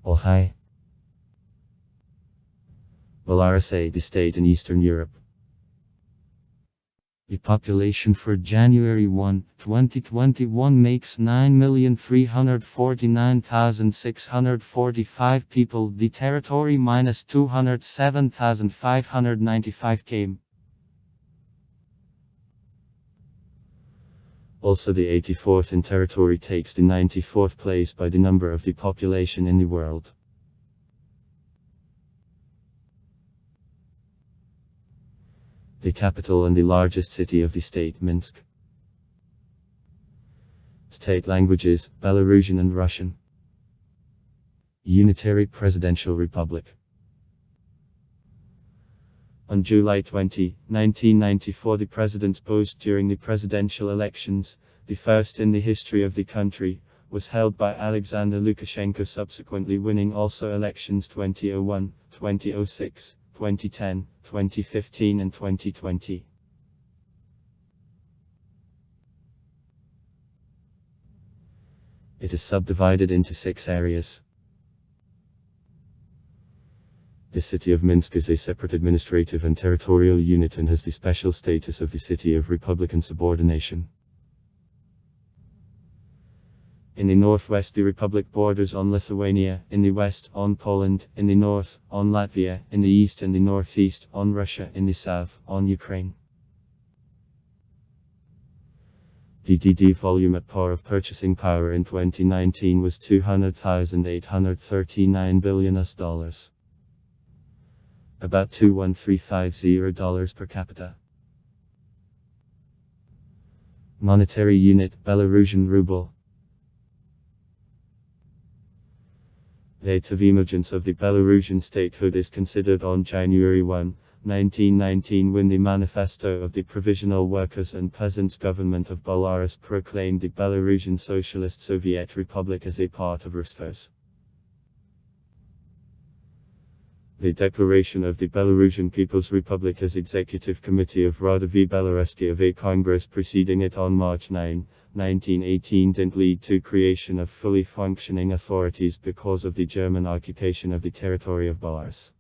Oh hi. Belarus, the state in Eastern Europe. The population for January 1, 2021 makes 9,349,645 people. The territory minus 207,595 km. Also the 84th in territory takes the 94th place by the number of the population in the world. The capital and the largest city of the state, Minsk. State languages, Belarusian and Russian. Unitary Presidential Republic. On July 20, 1994, the president posed during the presidential elections, the first in the history of the country, was held by Alexander Lukashenko, subsequently winning also elections 2001, 2006, 2010, 2015 and 2020. It is subdivided into 6 areas. The city of Minsk is a separate administrative and territorial unit and has the special status of the city of republican subordination. In the northwest, the republic borders on Lithuania, in the west, on Poland, in the north, on Latvia, in the east and the northeast, on Russia, in the south, on Ukraine. The DD volume at par of purchasing power in 2019 was $200,839 billion US. About $21350 per capita. Monetary unit, Belarusian ruble. Date of emergence of the Belarusian statehood is considered on January 1, 1919, when the Manifesto of the Provisional Workers' and Peasants' Government of Belarus proclaimed the Belarusian Socialist Soviet Republic as a part of Rusfers. The declaration of the Belarusian People's Republic as Executive Committee of Rada v Belaruski of a Congress preceding it on March 9, 1918 didn't lead to creation of fully functioning authorities because of the German occupation of the territory of Belarus.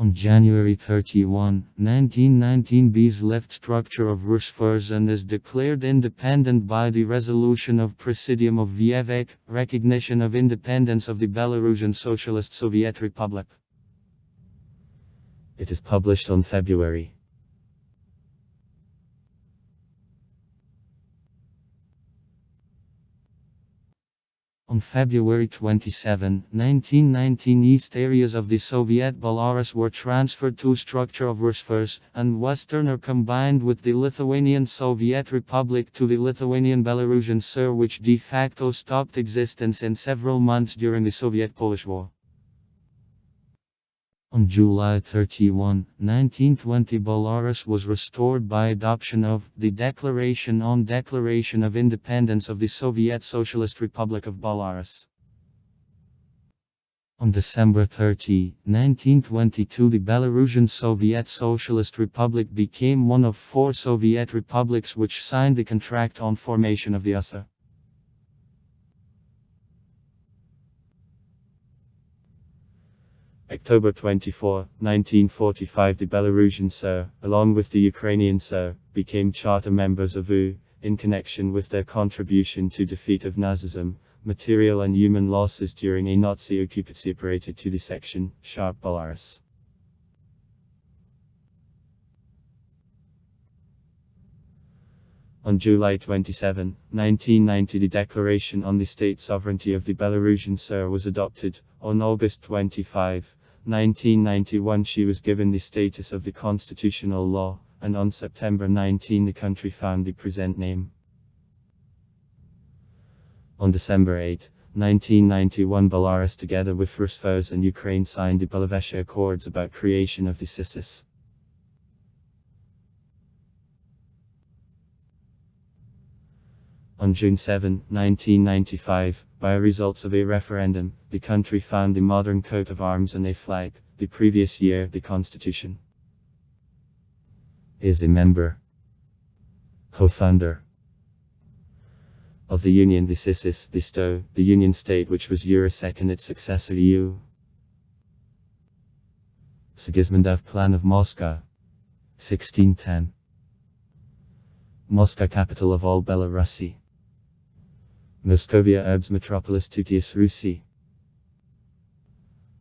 On January 31, 1919, B's left structure of Rusfers and is declared independent by the resolution of Presidium of Vievek, recognition of independence of the Belarusian Socialist Soviet Republic. It is published on February. On February 27, 1919, east areas of the Soviet Belarus were transferred to structure of Rusfers, and western are combined with the Lithuanian Soviet Republic to the Lithuanian Belarusian Ser, which de facto stopped existence in several months during the Soviet-Polish War. On July 31, 1920, Belarus was restored by adoption of the Declaration on Declaration of Independence of the Soviet Socialist Republic of Belarus. On December 30, 1922, the Belarusian Soviet Socialist Republic became one of 4 Soviet republics which signed the contract on formation of the USSR. October 24, 1945, the Belarusian Ser, along with the Ukrainian Ser, became charter members of EU, in connection with their contribution to defeat of Nazism, material and human losses during a Nazi occupation separated to the section, Sharp Belarus. On July 27, 1990, the Declaration on the State Sovereignty of the Belarusian Ser was adopted. On August 25, 1991, she was given the status of the constitutional law, and on September 19, the country found the present name. On December 8, 1991, Belarus together with Rusfers and Ukraine signed the Belarus Accords about creation of the CISIS. On June 7, 1995, by results of a referendum, the country found a modern coat of arms and a flag. The previous year, the Constitution. Is a member. Co-founder. of the Union, the Sisis, the Sto, the Union State, which was Eurosec and its successor EU. Sigismundov Plan of Moscow, 1610. Moscow, capital of all Belarusi. Moscovia Urbs Metropolis Tutius Rusi.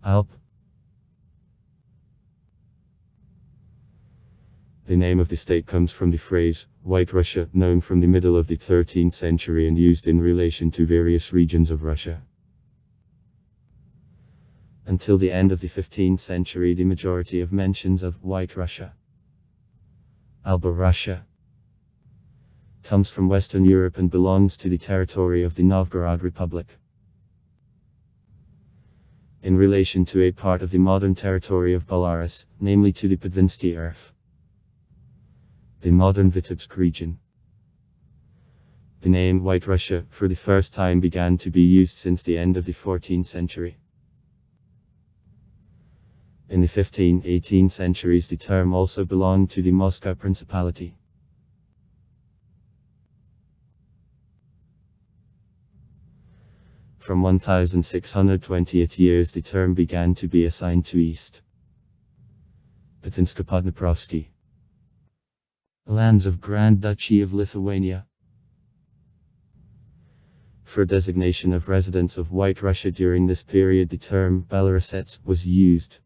Alp. The name of the state comes from the phrase, White Russia, known from the middle of the 13th century and used in relation to various regions of Russia. Until the end of the 15th century, the majority of mentions of White Russia, Alba Russia, comes from Western Europe and belongs to the territory of the Novgorod Republic. In relation to a part of the modern territory of Belarus, namely to the Podvinsky Earth, the modern Vitebsk region. The name White Russia, for the first time, began to be used since the end of the 14th century. In the 15th, 18th centuries, the term also belonged to the Moscow Principality. From 1620 years, the term began to be assigned to East Patinsko-Podniprovsky lands of Grand Duchy of Lithuania. For designation of residents of White Russia during this period, the term Belarusets was used,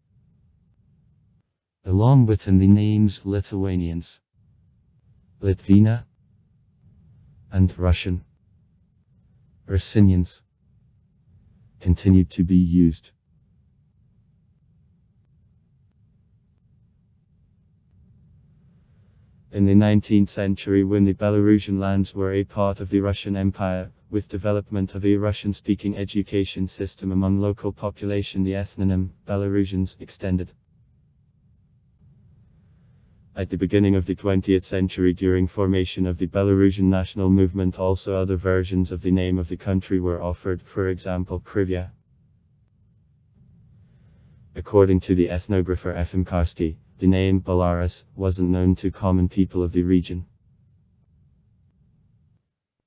along with in the names Lithuanians, Litvina, and Russian, Russinians, continued to be used. In the 19th century, when the Belarusian lands were a part of the Russian Empire, with development of a Russian-speaking education system among local population, the ethnonym Belarusians extended. At the beginning of the 20th century, during formation of the Belarusian national movement, also other versions of the name of the country were offered, for example Krivya. According to the ethnographer F.M. Karski, the name Belarus wasn't known to common people of the region.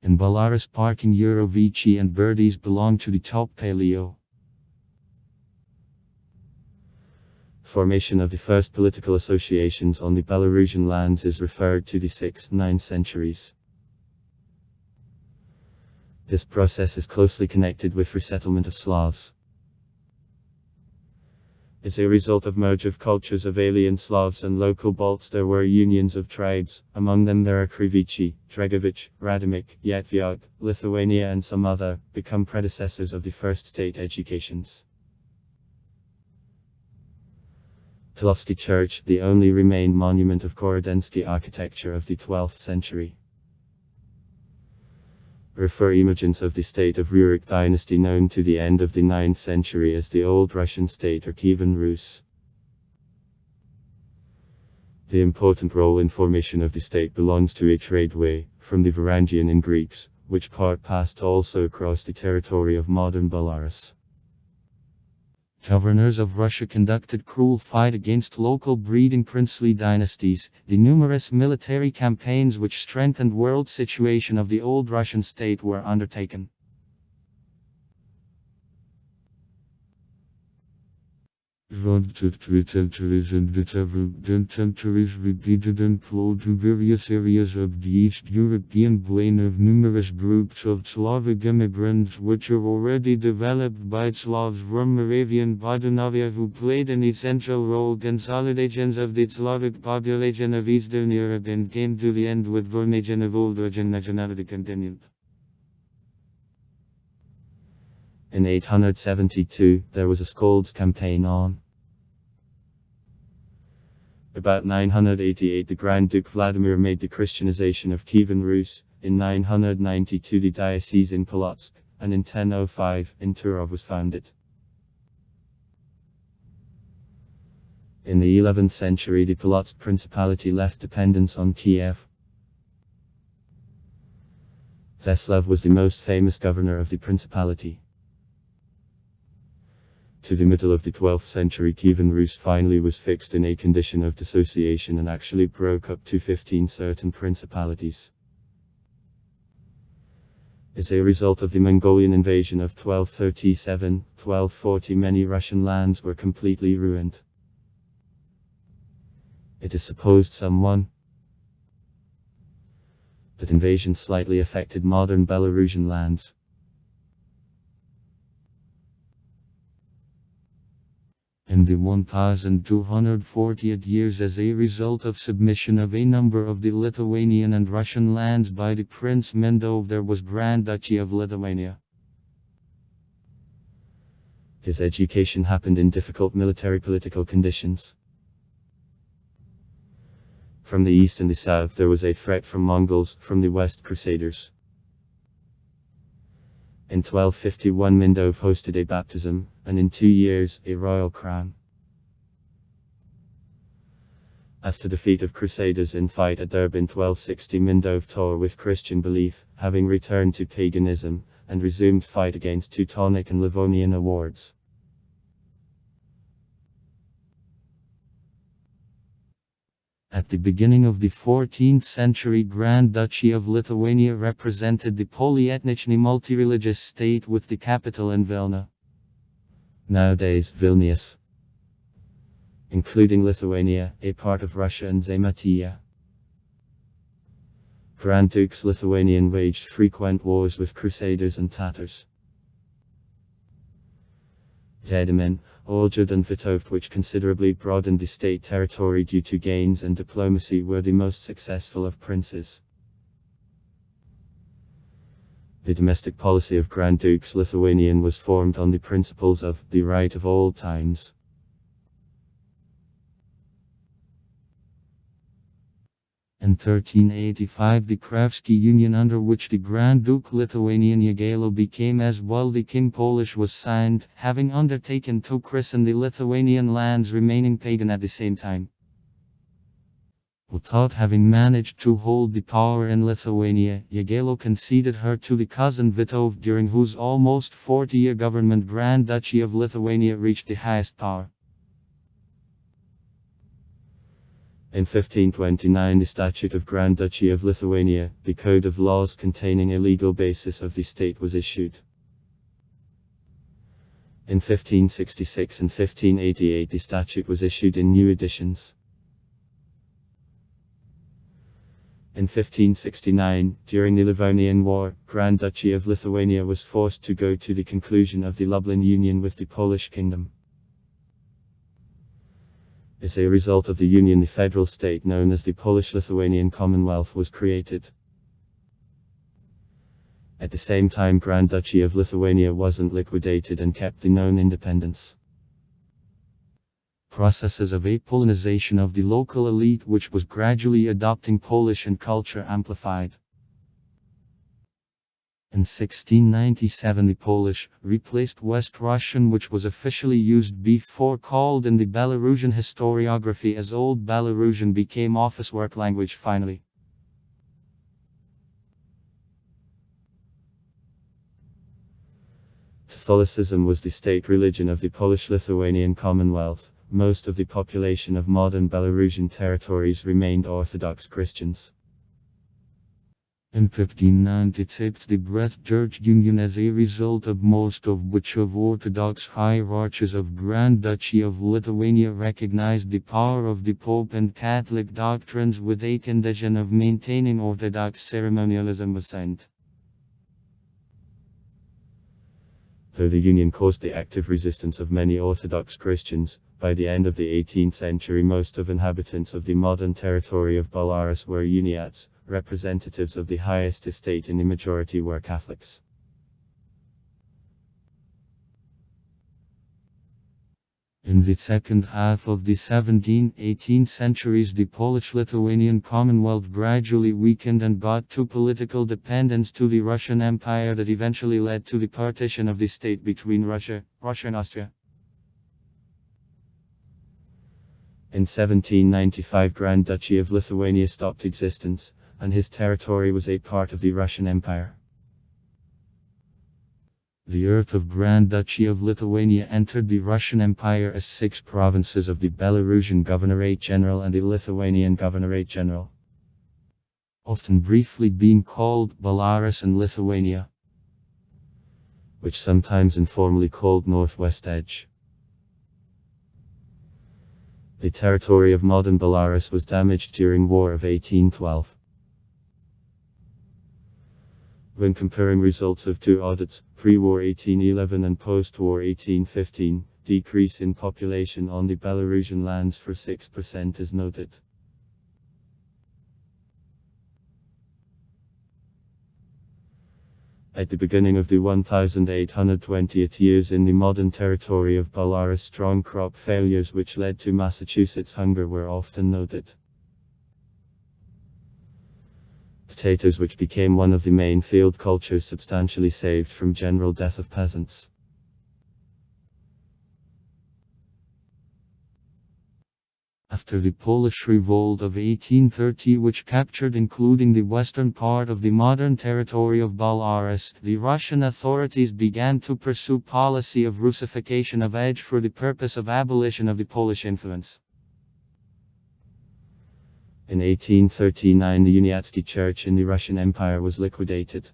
In Belarus, Park in Eurovici and Birdies belong to the top Paleo. Formation of the first political associations on the Belarusian lands is referred to the 6th, 9th centuries. This process is closely connected with resettlement of Slavs. As a result of merge of cultures of alien Slavs and local Balts, there were unions of tribes. Among them there are Krivichi, Dregovich, Radomik, Yatvyog, Lithuania and some other, become predecessors of the first state educations. Tlovsky Church, the only remained monument of Korodensky architecture of the 12th century. Refer images of the state of Rurik dynasty known to the end of the 9th century as the Old Russian state or Kievan Rus. The important role in formation of the state belongs to a tradeway, from the Varangian in Greeks, which part passed also across the territory of modern Belarus. Governors of Russia conducted cruel fight against local breeding princely dynasties. The numerous military campaigns which strengthened world situation of the old Russian state were undertaken. Centuries repeated and flowed to various areas of the East European plain of numerous groups of Slavic immigrants which are already developed by Slavs from Moravian Podunavia who played an essential role consolidations of the Slavic population of Eastern Europe and came to the end with formation of Old Russian nationality continued. In 872, there was a Scold's campaign on. About 988 the Grand Duke Vladimir made the Christianization of Kievan Rus, in 992 the diocese in Polotsk, and in 1005 in Turov was founded. In the 11th century the Polotsk Principality left dependence on Kiev. Vyacheslav was the most famous governor of the principality. To the middle of the 12th century Kievan Rus finally was fixed in a condition of dissociation and actually broke up to 15 certain principalities. As a result of the Mongolian invasion of 1237-1240, many Russian lands were completely ruined. It is supposed that invasion slightly affected modern Belarusian lands. In the 1240th years, as a result of submission of a number of the Lithuanian and Russian lands by the Prince Mindaugas, there was Grand Duchy of Lithuania. His education happened in difficult military-political conditions. From the east and the south there was a threat from Mongols, from the west Crusaders. In 1251 Mindaugas hosted a baptism, and in 2 years, a royal crown. After defeat of Crusaders in fight at Derb in 1260, Mindaugas tore with Christian belief, having returned to paganism, and resumed fight against Teutonic and Livonian hordes. At the beginning of the 14th century, Grand Duchy of Lithuania represented the polyethnic multi-religious state with the capital in Vilna. Nowadays Vilnius, including Lithuania, a part of Russia, and Žemaitija. Grand Dukes Lithuanian waged frequent wars with Crusaders and Tatars. Gedimino, Oljud and Vitovt, which considerably broadened the state territory due to gains and diplomacy, were the most successful of princes. The domestic policy of Grand Dukes Lithuanian was formed on the principles of the right of old times. In 1385 the Kravsky Union, under which the Grand Duke Lithuanian Jagielo became as well the King Polish, was signed, having undertaken to christen the Lithuanian lands remaining pagan at the same time. Without having managed to hold the power in Lithuania, Jagielo conceded her to the cousin Vitovt, during whose almost 40-year government Grand Duchy of Lithuania reached the highest power. In 1529 the Statute of Grand Duchy of Lithuania, the code of laws containing a legal basis of the state, was issued. In 1566 and 1588 the statute was issued in new editions. In 1569, during the Livonian War, Grand Duchy of Lithuania was forced to go to the conclusion of the Lublin Union with the Polish Kingdom. As a result of the union, the federal state known as the Polish-Lithuanian Commonwealth was created. At the same time, Grand Duchy of Lithuania wasn't liquidated and kept the known independence. Processes of apoliticization of the local elite, which was gradually adopting Polish and culture, amplified. In 1697 the Polish replaced West Russian, which was officially used before, called in the Belarusian historiography as Old Belarusian, became office work language finally. Catholicism was the state religion of the Polish-Lithuanian Commonwealth. Most of the population of modern Belarusian territories remained Orthodox Christians. In 1596 the Brest Church Union, as a result of most of which of Orthodox hierarchs of Grand Duchy of Lithuania recognized the power of the Pope and Catholic doctrines, with a condition of maintaining Orthodox ceremonialism, was signed. Though the union caused the active resistance of many Orthodox Christians, by the end of the 18th century most of inhabitants of the modern territory of Belarus were Uniats, representatives of the highest estate, and the majority were Catholics. In the second half of the 17th-18th centuries the Polish-Lithuanian Commonwealth gradually weakened and got to political dependence to the Russian Empire, that eventually led to the partition of the state between Russia and Austria. In 1795 Grand Duchy of Lithuania stopped existence, and his territory was a part of the Russian Empire. The earth of Grand Duchy of Lithuania entered the Russian Empire as 6 provinces of the Belarusian Governorate General and the Lithuanian Governorate General, often briefly being called Belarus and Lithuania. which sometimes informally called Northwest Edge. The territory of modern Belarus was damaged during War of 1812. When comparing results of two audits, pre-war 1811 and post-war 1815, decrease in population on the Belarusian lands for 6% is noted. At the beginning of the 1820th years in the modern territory of Belarus, strong crop failures which led to Massachusetts hunger were often noted. Potatoes, which became one of the main field cultures, substantially saved from general death of peasants. After the Polish Revolt of 1830, which captured including the western part of the modern territory of Belarus, the Russian authorities began to pursue policy of Russification of Edge for the purpose of abolition of the Polish influence. In 1839, the Uniatsky Church in the Russian Empire was liquidated.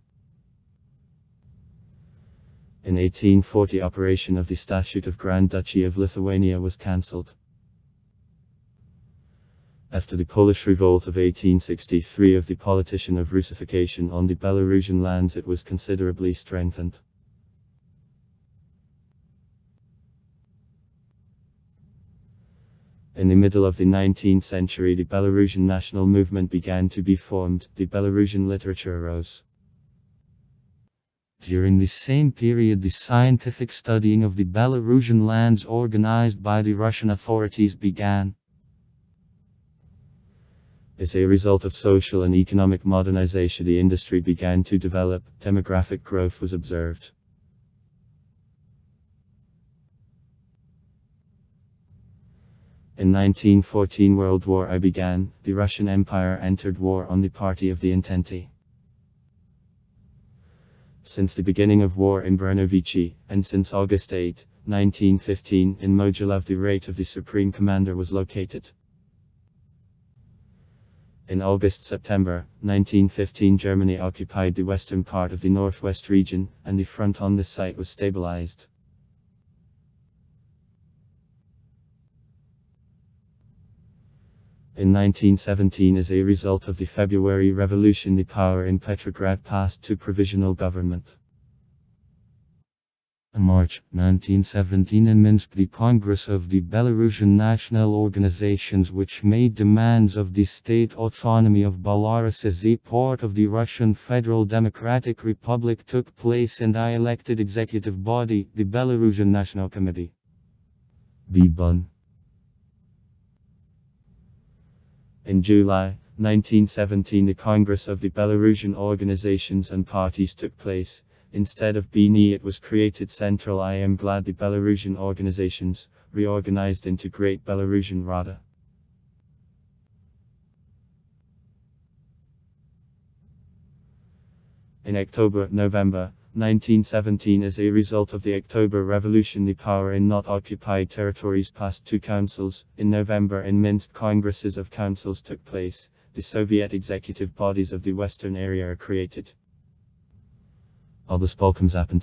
In 1840, operation of the Statute of Grand Duchy of Lithuania was cancelled. After the Polish Revolt of 1863 of the politician of Russification on the Belarusian lands, it was considerably strengthened. In the middle of the 19th century, the Belarusian national movement began to be formed, the Belarusian literature arose. During the same period, the scientific studying of the Belarusian lands organized by the Russian authorities began. As a result of social and economic modernization, the industry began to develop, demographic growth was observed. In 1914, World War I began, the Russian Empire entered war on the Party of the Entente. Since the beginning of war in Brnovichi, and since August 8, 1915, in Mogilev, the rate of the Supreme Commander was located. In August-September 1915, Germany occupied the western part of the northwest region, and the front on this site was stabilized. In 1917, as a result of the February Revolution, the power in Petrograd passed to provisional government. In March 1917, in Minsk, the Congress of the Belarusian national organizations, which made demands of the state autonomy of Belarus as a part of the Russian Federal Democratic Republic, took place, and I elected executive body, the Belarusian National Committee. BBUN. In July 1917, the Congress of the Belarusian organizations and parties took place. Instead of BNI, it was created Central. I am glad the Belarusian organizations reorganized into Great Belarusian Rada. In October-November 1917, as a result of the October Revolution, the power in not occupied territories passed to councils. In November, in Minsk, congresses of councils took place. The Soviet executive bodies of the western area are created. Oblsполкомзапад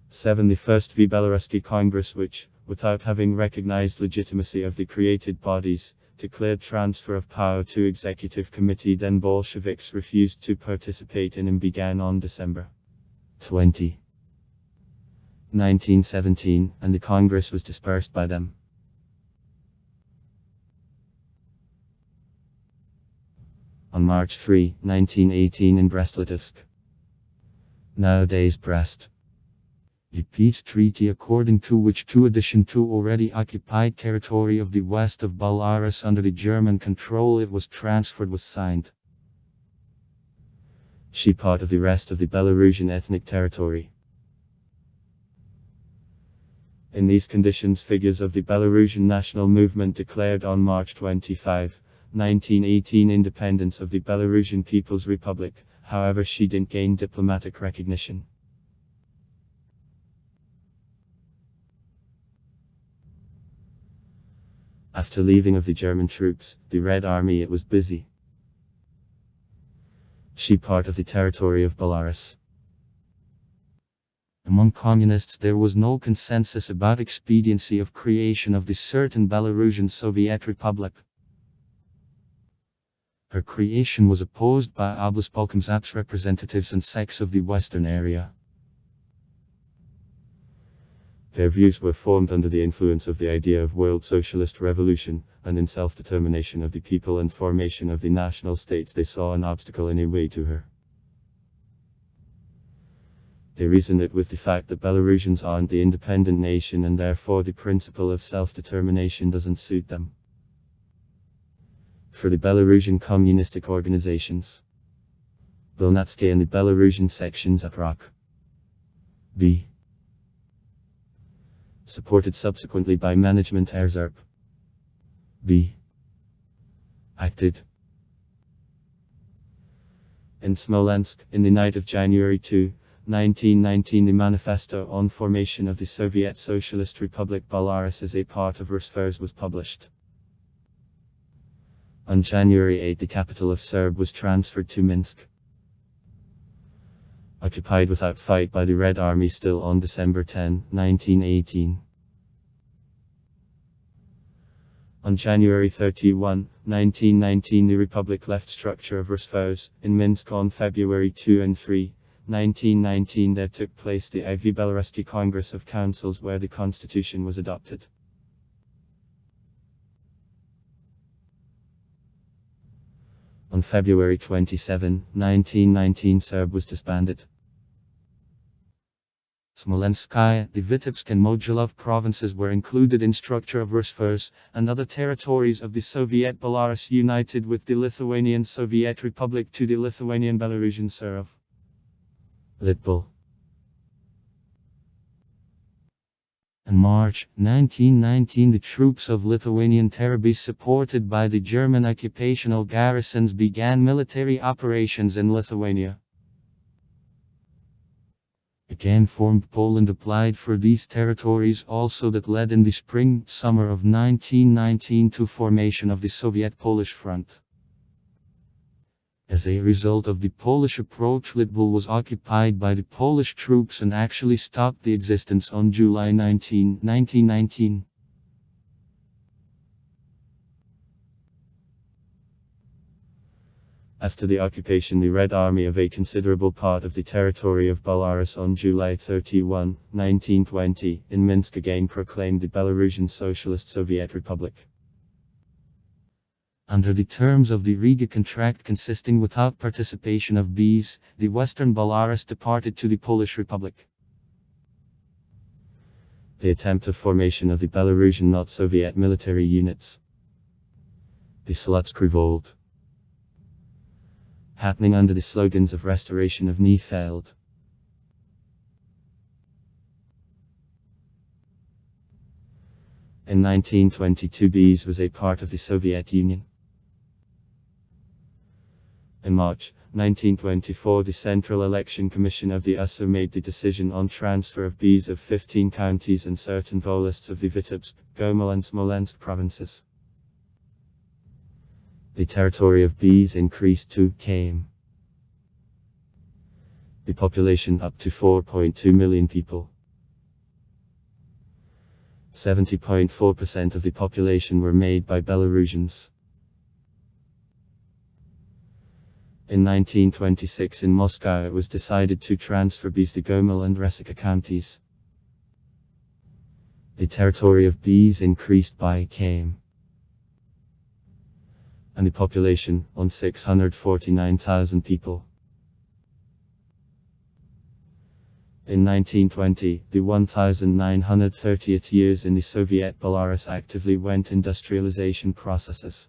7. The First V. Belaruski Congress, which, without having recognized legitimacy of the created bodies, declared transfer of power to executive committee. Then Bolsheviks refused to participate in and began on December 20, 1917, and the Congress was dispersed by them. On March 3, 1918, in Brest-Litovsk, nowadays Brest, the peace treaty, according to which to addition to already occupied territory of the west of Belarus under the German control it was transferred, was signed. She part of the rest of the Belarusian ethnic territory. In these conditions, figures of the Belarusian national movement declared on March 25, 1918, independence of the Belarusian People's Republic. However, she didn't gain diplomatic recognition. After leaving of the German troops, the Red Army, it was busy. She part of the territory of Belarus. Among communists there was no consensus about expediency of creation of the certain Belarusian Soviet Republic. Her creation was opposed by Oblspolkomzap's representatives and sects of the western area. Their views were formed under the influence of the idea of world socialist revolution, and in self-determination of the people and formation of the national states they saw an obstacle in a way to her. They reasoned it with the fact that Belarusians aren't the independent nation and therefore the principle of self-determination doesn't suit them. For the Belarusian communistic organizations, Belnatsky and the Belarusian sections at ROK B, supported subsequently by management RZRP B, acted in Smolensk in the night of January 2, 1919. The Manifesto on Formation of the Soviet Socialist Republic Belarus as a part of RSFERS was published. On January 8 the capital of Serb was transferred to Minsk, occupied without fight by the Red Army still on December 10, 1918. On January 31, 1919 the Republic left structure of RSFERS in Minsk. On February 2 and 3, 1919 there took place the IV Belaruski Congress of Councils where the constitution was adopted. On February 27, 1919 Serb was disbanded. Smolenskaya, the Vitebsk and Mogilov provinces were included in structure of RSFERS, and other territories of the Soviet Belarus united with the Lithuanian Soviet Republic to the Lithuanian Belarusian Serb. Litbul. In March 1919 the troops of Lithuanian Terabis supported by the German occupational garrisons began military operations in Lithuania. Again formed Poland applied for these territories also that led in the spring-summer of 1919 to formation of the Soviet-Polish Front. As a result of the Polish approach, Litbul was occupied by the Polish troops and actually stopped the existence on July 19, 1919. After the occupation, the Red Army of a considerable part of the territory of Belarus on July 31, 1920, in Minsk again proclaimed the Belarusian Socialist Soviet Republic. Under the terms of the Riga Contract consisting without participation of Bs, the Western Belarus departed to the Polish Republic. The attempt of formation of the Belarusian not Soviet military units, the Slutsk Revolt, happening under the slogans of restoration of Nie failed. In 1922 Bs was a part of the Soviet Union. In March 1924 the Central Election Commission of the USSR made the decision on transfer of Bs of 15 counties and certain volists of the Vitebsk, Gomel and Smolensk provinces. The territory of Bs increased to km. The population up to 4.2 million people. 70.4% of the population were made by Belarusians. In 1926 in Moscow it was decided to transfer Bs to Gomel and Resika counties. The territory of Bs increased by km. And the population on 649,000 people. In 1920, the 1930th years in the Soviet Belarus actively went industrialization processes.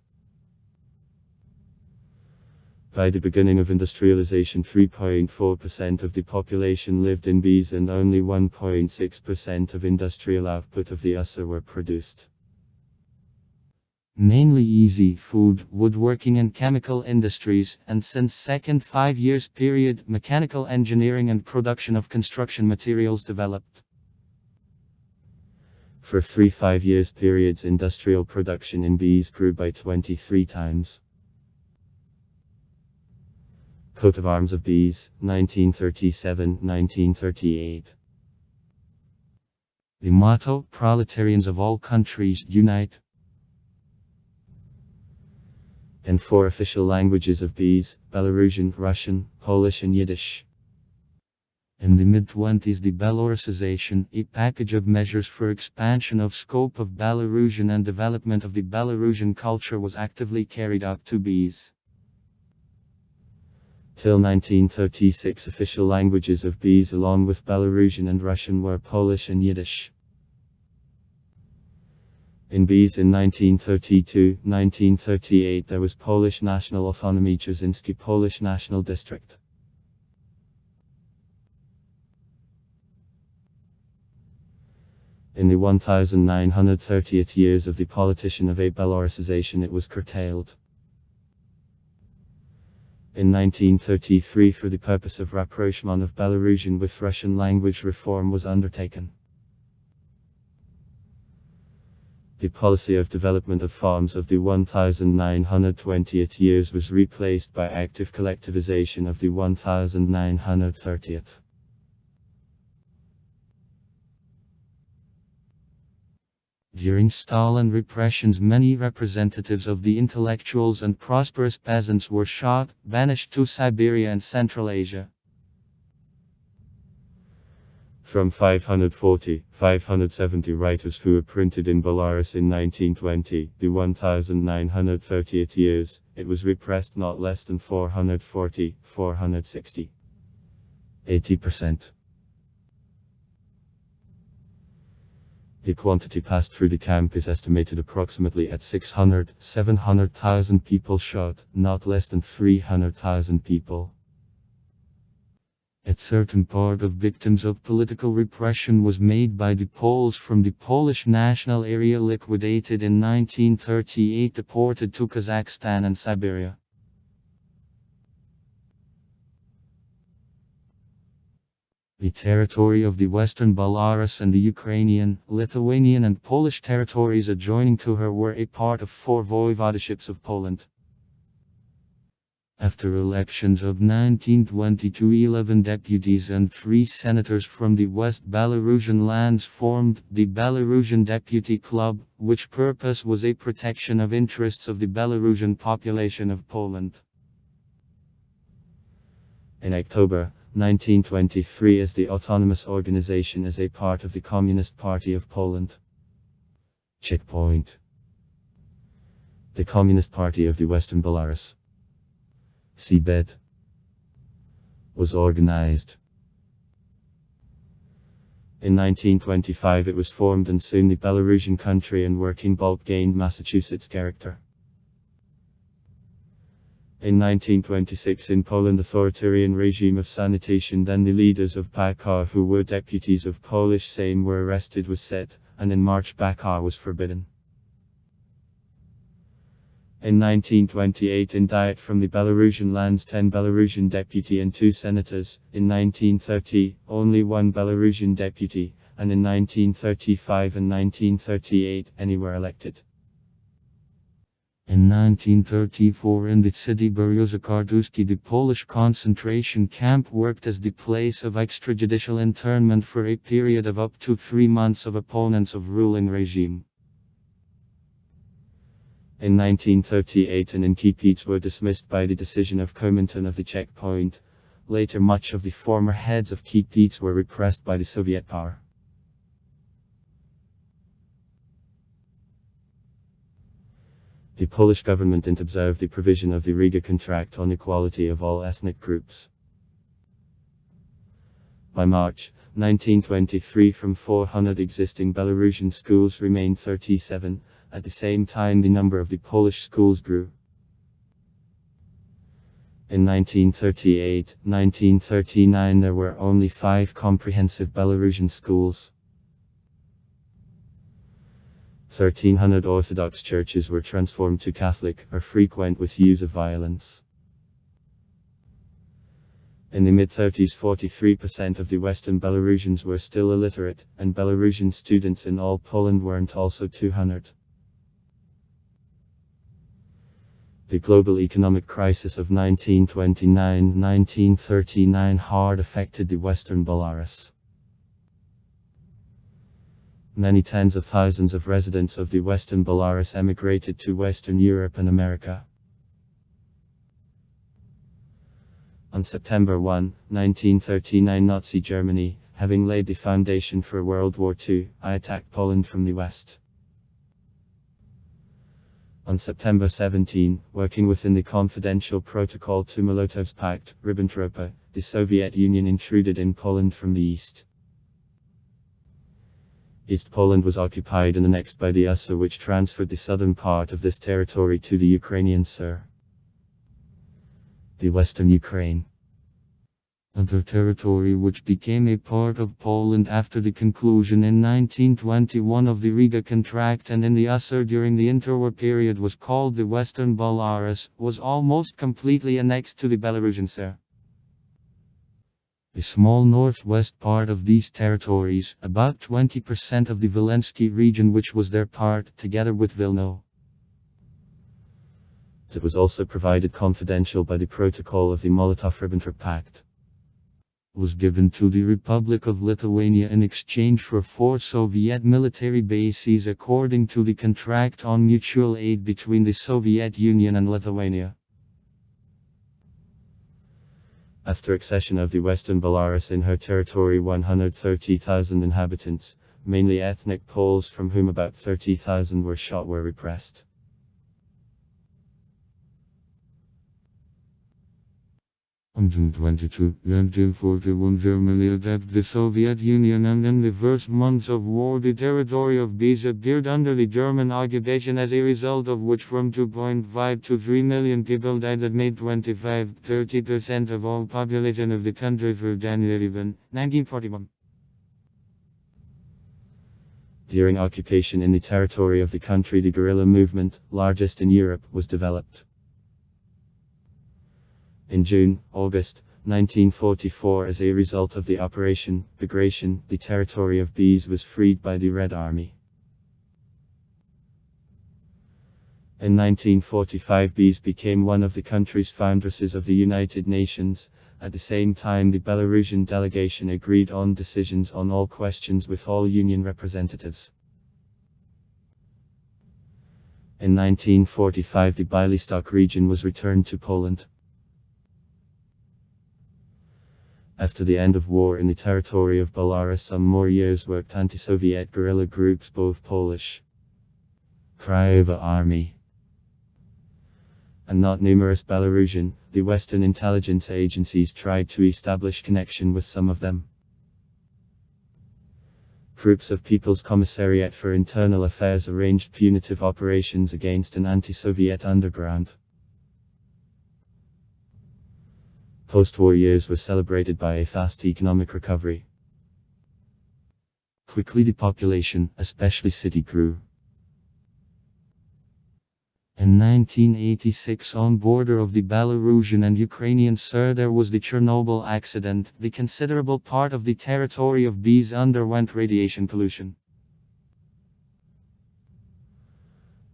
By the beginning of industrialization 3.4% of the population lived in Bs and only 1.6% of industrial output of the USSR were produced. Mainly easy food, woodworking and chemical industries, and since second 5 years period, mechanical engineering and production of construction materials developed. For 3 5 years periods industrial production in Bs grew by 23 times. Coat of Arms of Bees, 1937-1938. The motto, Proletarians of all countries, unite. And 4 official languages of Bees, Belarusian, Russian, Polish and Yiddish. In the mid-20s, the Belarusization, a package of measures for expansion of scope of Belarusian and development of the Belarusian culture, was actively carried out to Bees. Till 1936, official languages of Bees along with Belarusian and Russian were Polish and Yiddish. In Bees in 1932-1938 there was Polish National Autonomy Jarzynski Polish National District. In the 1930th years of the politician of a Belarusization it was curtailed. In 1933 for the purpose of rapprochement of Belarusian with Russian language reform was undertaken. The policy of development of farms of the 1920th years was replaced by active collectivization of the 1930th. During Stalin repressions, many representatives of the intellectuals and prosperous peasants were shot, banished to Siberia and Central Asia. From 570 writers who were printed in Belarus in 1920, the 1930th years, it was repressed not less than 460. 80%. The quantity passed through the camp is estimated approximately at 700,000 people shot, not less than 300,000 people. A certain part of victims of political repression was made by the Poles from the Polish national area liquidated in 1938, deported to Kazakhstan and Siberia. The territory of the western Belarus and the Ukrainian, Lithuanian and Polish territories adjoining to her were a part of 4 voivodeships of Poland. After elections of 1922, 11 deputies and 3 senators from the West Belarusian lands formed the Belarusian Deputy Club, which purpose was a protection of interests of the Belarusian population of Poland. In October 1923, as the autonomous organization as a part of the Communist Party of Poland. Checkpoint. The Communist Party of the Western Belarus, CBED, was organized. In 1925 it was formed and soon the Belarusian country and working bulk gained Massachusetts character. In 1926 in Poland, authoritarian regime of sanitation, then the leaders of PAKR who were deputies of Polish Sejm were arrested was set, and in March PAKR was forbidden. In 1928 in Diet from the Belarusian lands 10 Belarusian deputy and 2 senators, in 1930 only 1 Belarusian deputy, and in 1935 and 1938 any were elected. In 1934 in the city Berioza-Kartuski the Polish concentration camp worked as the place of extrajudicial internment for a period of up to 3 months of opponents of ruling regime. In 1938 an Inkipites were dismissed by the decision of Komintern of the checkpoint. Later much of the former heads of Kipites were repressed by the Soviet power. The Polish government didn't observe the provision of the Riga Contract on equality of all ethnic groups. By March 1923 from 400 existing Belarusian schools remained 37, at the same time the number of the Polish schools grew. In 1938-1939 there were only 5 comprehensive Belarusian schools. 1,300 Orthodox churches were transformed to Catholic or frequent with use of violence. In the mid-30s 43% of the Western Belarusians were still illiterate, and Belarusian students in all Poland weren't also 200. The global economic crisis of 1929-1939 hard affected the Western Belarus. Many tens of thousands of residents of the Western Belarus emigrated to Western Europe and America. On September 1, 1939, Nazi Germany, having laid the foundation for World War II, attacked Poland from the west. On September 17, working within the confidential protocol to Molotov's Pact, Ribbentrop, the Soviet Union intruded in Poland from the east. East Poland was occupied and annexed by the USSR, which transferred the southern part of this territory to the Ukrainian SR. The Western Ukraine. Other territory which became a part of Poland after the conclusion in 1921 of the Riga Contract and in the USSR during the interwar period was called the Western Belarus, was almost completely annexed to the Belarusian SR. The small northwest part of these territories, about 20% of the Volensky region which was their part, together with Vilno. It was also provided confidential by the protocol of the Molotov-Ribbentrop Pact. Was given to the Republic of Lithuania in exchange for 4 Soviet military bases according to the contract on mutual aid between the Soviet Union and Lithuania. After accession of the Western Belarus in her territory 130,000 inhabitants, mainly ethnic Poles from whom about 30,000 were shot, were repressed. On June 22, 1941, Germany attacked the Soviet Union, and in the first months of war the territory of Belarus appeared under the German occupation, as a result of which from 2.5 to 3 million people died. That made 25–30% of all population of the country for January 1, 1941. During occupation in the territory of the country, the guerrilla movement, largest in Europe, was developed. In June–August 1944, as a result of the Operation Bagration, the territory of Belarus was freed by the Red Army. In 1945, Belarus became one of the countries foundresses of the United Nations. At the same time, the Belarusian delegation agreed on decisions on all questions with all union representatives. In 1945, the Bialystok region was returned to Poland. After the end of war in the territory of Belarus, some more years worked anti-Soviet guerrilla groups, both Polish Krajowa Army and not numerous Belarusian. The Western intelligence agencies tried to establish connection with some of them. Groups of People's Commissariat for Internal Affairs arranged punitive operations against an anti-Soviet underground. Post-war years were celebrated by a fast economic recovery. Quickly the population, especially city, grew. In 1986, on border of the Belarusian and Ukrainian SR, there was the Chernobyl accident. The considerable part of the territory of Belarus underwent radiation pollution.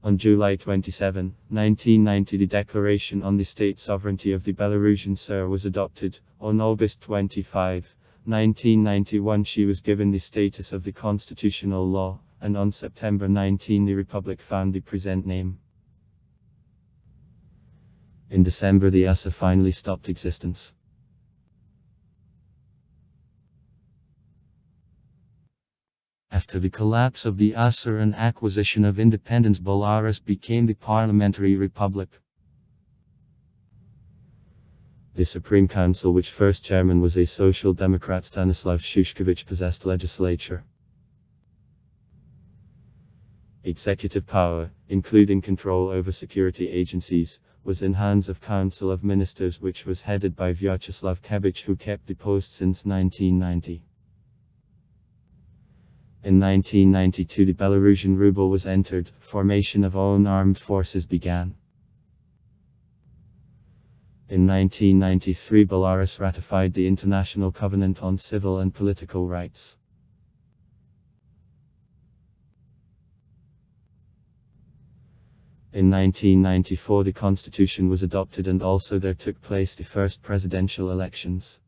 On July 27, 1990, the Declaration on the State Sovereignty of the Belarusian SR was adopted. On August 25, 1991, she was given the status of the constitutional law, and on September 19, the Republic found the present name. In December, the USSR finally stopped existence. After the collapse of the USSR and acquisition of independence, Belarus became the parliamentary republic. The Supreme Council, which first chairman was a Social Democrat Stanislav Shushkevich, possessed legislature. Executive power, including control over security agencies, was in hands of Council of Ministers, which was headed by Vyacheslav Kebich, who kept the post since 1990. In 1992, the Belarusian ruble was entered, formation of own armed forces began. In 1993, Belarus ratified the International Covenant on Civil and Political Rights. In 1994 the constitution was adopted and also there took place the first presidential elections.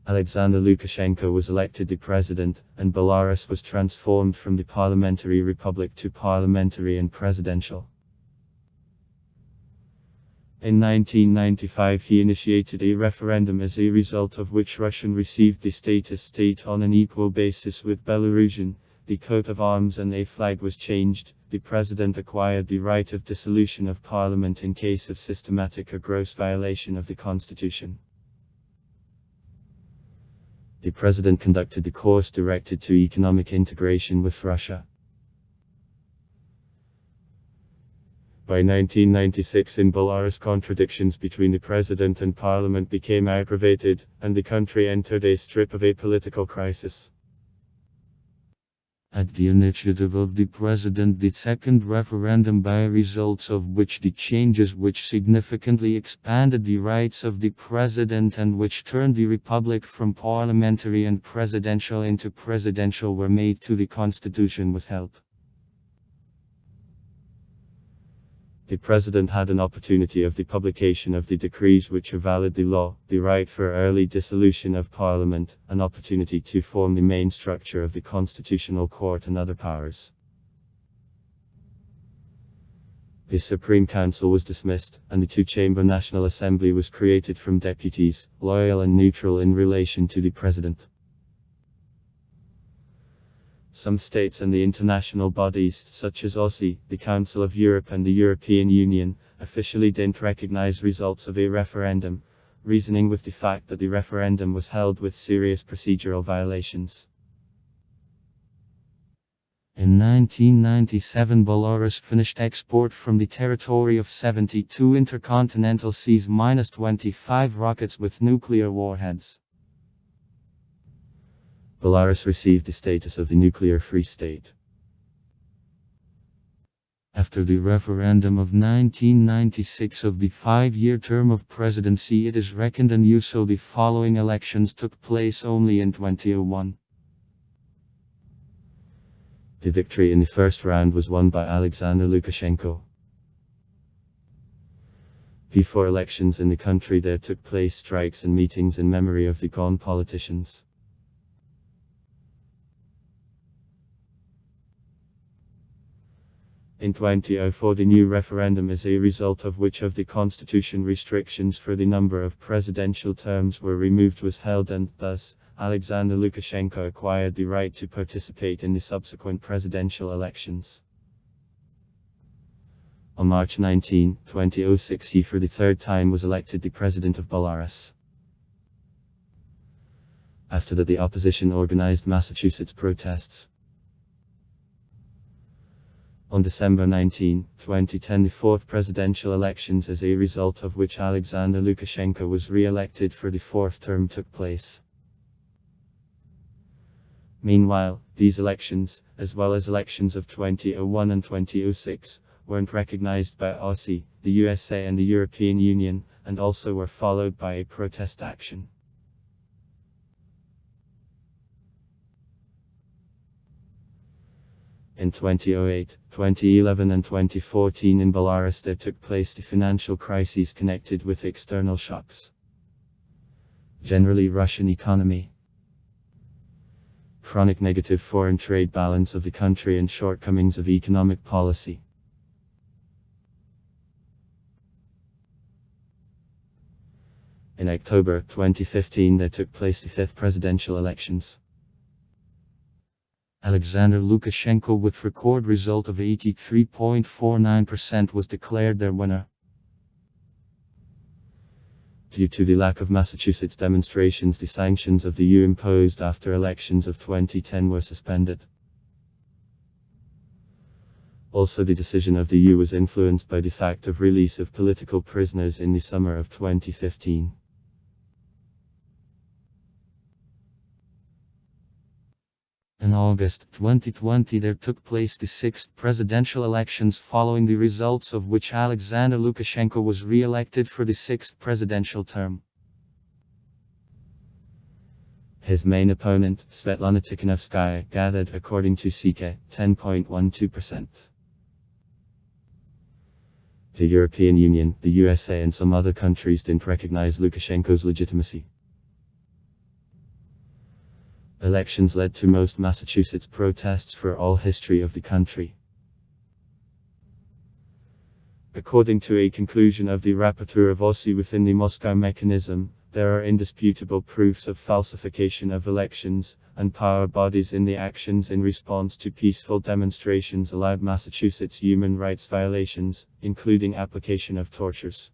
Alexander Lukashenko was elected the president, and Belarus was transformed from the parliamentary republic to parliamentary and presidential. In 1995 he initiated a referendum as a result of which Russian received the status state on an equal basis with Belarusian. The coat of arms and a flag was changed. The president acquired the right of dissolution of parliament in case of systematic or gross violation of the constitution. The president conducted the course directed to economic integration with Russia. By 1996 in Belarus contradictions between the president and parliament became aggravated, and the country entered a strip of a political crisis. At the initiative of the president, the second referendum by results of which the changes which significantly expanded the rights of the president and which turned the republic from parliamentary and presidential into presidential were made to the constitution was held. The president had an opportunity of the publication of the decrees which are valid the law, the right for early dissolution of parliament, an opportunity to form the main structure of the constitutional court and other powers. The Supreme Council was dismissed, and the two-chamber National Assembly was created from deputies, loyal and neutral in relation to the president. Some states and the international bodies, such as OSCE, the Council of Europe and the European Union, officially didn't recognize results of a referendum, reasoning with the fact that the referendum was held with serious procedural violations. In 1997 Belarus finished export from the territory of 72 intercontinental seas -25 rockets with nuclear warheads. Belarus received the status of the nuclear-free state. After the referendum of 1996 of the 5-year term of presidency it is reckoned anew, so the following elections took place only in 2001. The victory in the first round was won by Alexander Lukashenko. Before elections in the country there took place strikes and meetings in memory of the gone politicians. In 2004 the new referendum as a result of which of the constitution restrictions for the number of presidential terms were removed was held, and thus, Alexander Lukashenko acquired the right to participate in the subsequent presidential elections. On March 19, 2006 he for the third time was elected the president of Belarus. After that the opposition organized Massachusetts protests. On December 19, 2010 the fourth presidential elections as a result of which Alexander Lukashenko was re-elected for the fourth term took place. Meanwhile, these elections, as well as elections of 2001 and 2006, weren't recognized by OSCE, the USA and the European Union, and also were followed by a protest action. In 2008, 2011 and 2014 in Belarus there took place the financial crises connected with external shocks. Generally Russian economy. Chronic negative foreign trade balance of the country and shortcomings of economic policy. In October 2015 there took place the fifth presidential elections. Alexander Lukashenko with record result of 83.49% was declared their winner. Due to the lack of Massachusetts demonstrations the sanctions of the EU imposed after elections of 2010 were suspended. Also the decision of the EU was influenced by the fact of release of political prisoners in the summer of 2015. In August 2020 there took place the sixth presidential elections, following the results of which Alexander Lukashenko was re-elected for the sixth presidential term. His main opponent, Svetlana Tikhanovskaya, gathered, according to CK, 10.12%. The European Union, the USA and some other countries didn't recognize Lukashenko's legitimacy. Elections led to most Massachusetts protests for all history of the country. According to a conclusion of the rapporteur of OSCE within the Moscow mechanism, there are indisputable proofs of falsification of elections, and power bodies in the actions in response to peaceful demonstrations allowed Massachusetts human rights violations, including application of tortures.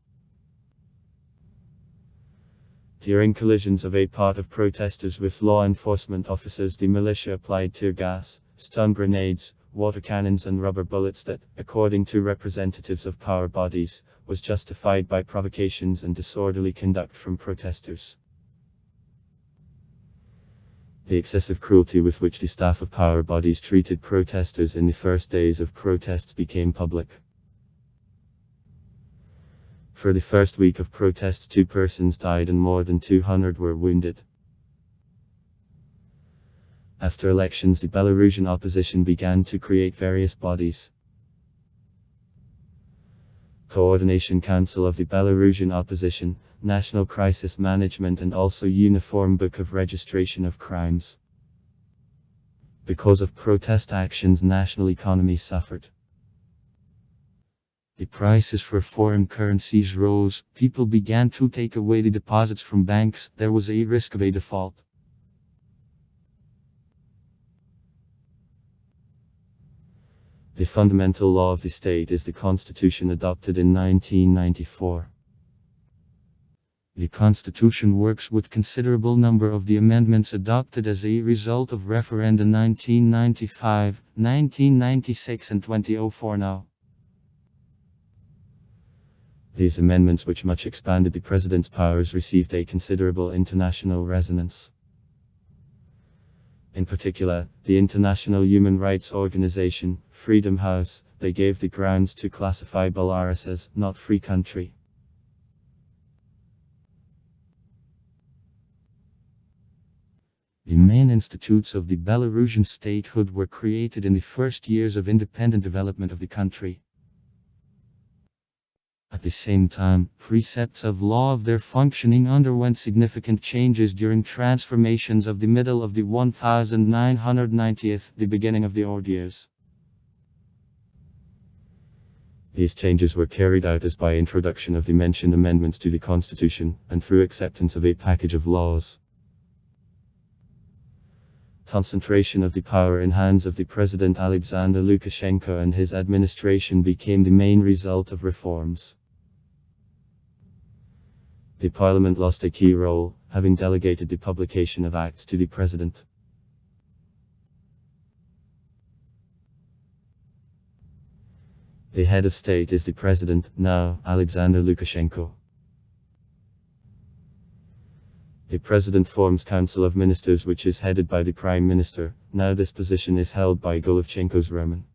During collisions of a part of protesters with law enforcement officers, the militia applied tear gas, stun grenades, water cannons and rubber bullets that, according to representatives of power bodies, was justified by provocations and disorderly conduct from protesters. The excessive cruelty with which the staff of power bodies treated protesters in the first days of protests became public. For the first week of protests, 2 persons died and more than 200 were wounded. After elections, the Belarusian opposition began to create various bodies. Coordination Council of the Belarusian Opposition, National Crisis Management and also Uniform Book of Registration of Crimes. Because of protest actions, national economy suffered. The prices for foreign currencies rose, people began to take away the deposits from banks, there was a risk of a default. The fundamental law of the state is the constitution adopted in 1994. The constitution works with considerable number of the amendments adopted as a result of referenda 1995, 1996 and 2004 now. These amendments, which much expanded the president's powers, received a considerable international resonance. In particular, the International Human Rights Organization, Freedom House, they gave the grounds to classify Belarus as not free country. The main institutes of the Belarusian statehood were created in the first years of independent development of the country. At the same time, precepts of law of their functioning underwent significant changes during transformations of the middle of the 1990s, the beginning of the old years. These changes were carried out as by introduction of the mentioned amendments to the constitution, and through acceptance of a package of laws. Concentration of the power in hands of the President Alexander Lukashenko and his administration became the main result of reforms. The parliament lost a key role, having delegated the publication of acts to the president. The head of state is the president, now, Alexander Lukashenko. The president forms Council of Ministers which is headed by the Prime Minister, now this position is held by Golovchenko's Roman.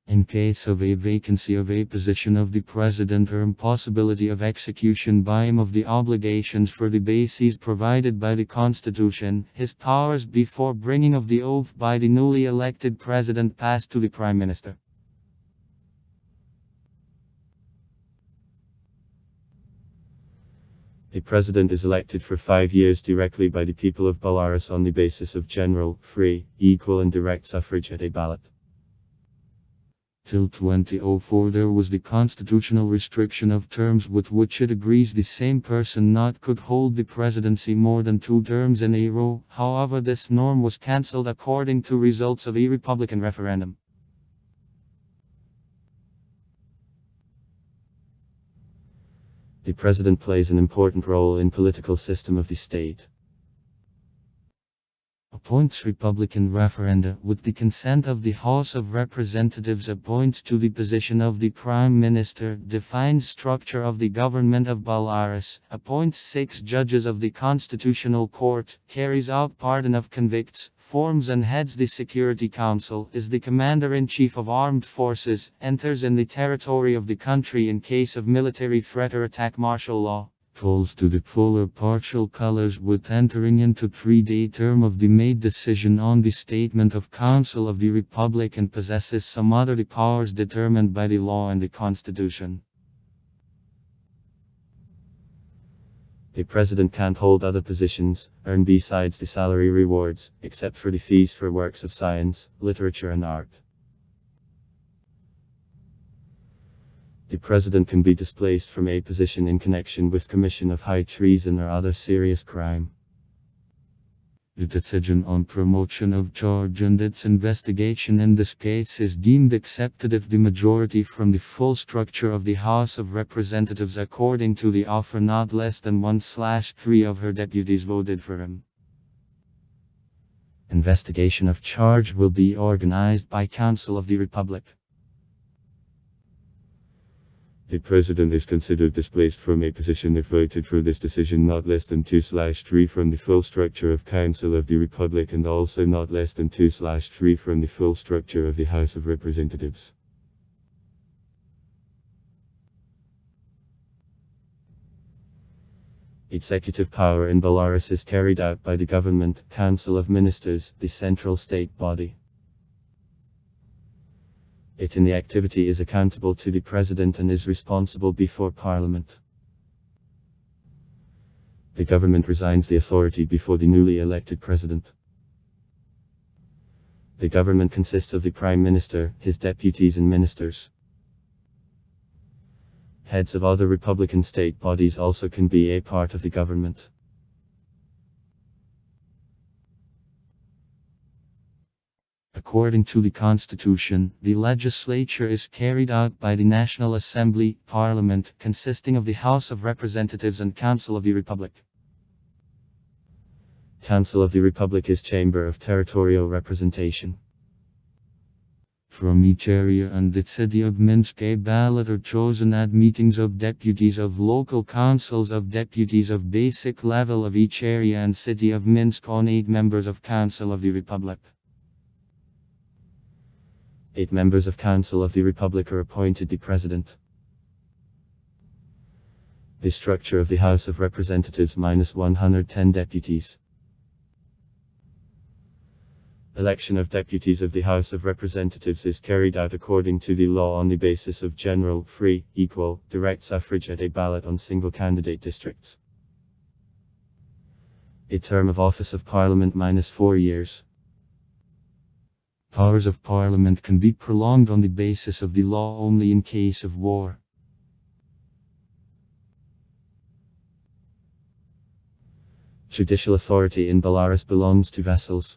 In case of a vacancy of a position of the president or impossibility of execution by him of the obligations for the bases provided by the Constitution, his powers before bringing of the oath by the newly elected president pass to the Prime Minister. The president is elected for 5 years directly by the people of Belarus on the basis of general, free, equal and direct suffrage at a ballot. Till 2004 there was the constitutional restriction of terms with which it agrees the same person not could hold the presidency more than 2 terms in a row. However, this norm was cancelled according to results of a Republican referendum. The president plays an important role in political system of the state. Appoints Republican referenda with the consent of the House of Representatives, appoints to the position of the Prime Minister, defines structure of the government of Belarus, appoints 6 judges of the Constitutional Court, carries out pardon of convicts, forms and heads the Security Council, is the Commander-in-Chief of Armed Forces, enters in the territory of the country in case of military threat or attack, martial law, Calls to the polar partial colors with entering into 3-day term of the made decision on the statement of Council of the Republic and possesses some other powers determined by the law and the Constitution. The President can't hold other positions, earn besides the salary rewards, except for the fees for works of science, literature and art. The President can be displaced from a position in connection with commission of high treason or other serious crime. The decision on promotion of charge and its investigation in this case is deemed accepted if the majority from the full structure of the House of Representatives according to the offer not less than 1/3 of her deputies voted for him. Investigation of charge will be organized by Council of the Republic. The President is considered displaced from a position if voted for this decision not less than 2/3 from the full structure of Council of the Republic and also not less than 2/3 from the full structure of the House of Representatives. Executive power in Belarus is carried out by the Government Council of Ministers, the central state body. It in the activity is accountable to the President and is responsible before Parliament. The government resigns the authority before the newly elected President. The government consists of the Prime Minister, his deputies and ministers. Heads of other Republican state bodies also can be a part of the government. According to the Constitution, the legislature is carried out by the National Assembly, Parliament, consisting of the House of Representatives and Council of the Republic. Council of the Republic is chamber of territorial representation. From each area and the city of Minsk a ballot are chosen at meetings of deputies of local councils of deputies of basic level of each area and city of Minsk on 8 members of Council of the Republic. 8 members of Council of the Republic are appointed the President. The structure of the House of Representatives minus 110 deputies. Election of deputies of the House of Representatives is carried out according to the law on the basis of general, free, equal, direct suffrage at a ballot on single candidate districts. A term of office of Parliament minus 4 years. Powers of Parliament can be prolonged on the basis of the law only in case of war. Judicial authority in Belarus belongs to vassals.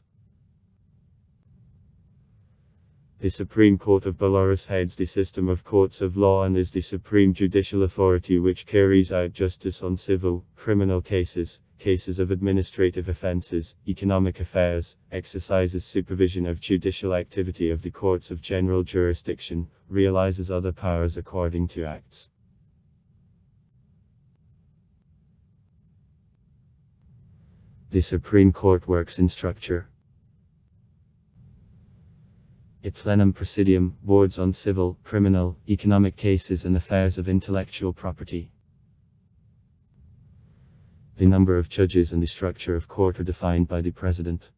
The Supreme Court of Belarus heads the system of courts of law and is the supreme judicial authority which carries out justice on civil, criminal cases, cases of administrative offenses, economic affairs, exercises supervision of judicial activity of the courts of general jurisdiction, realizes other powers according to acts. The Supreme Court works in structure. A plenum presidium, boards on civil, criminal, economic cases and affairs of intellectual property. The number of judges and the structure of court are defined by the President.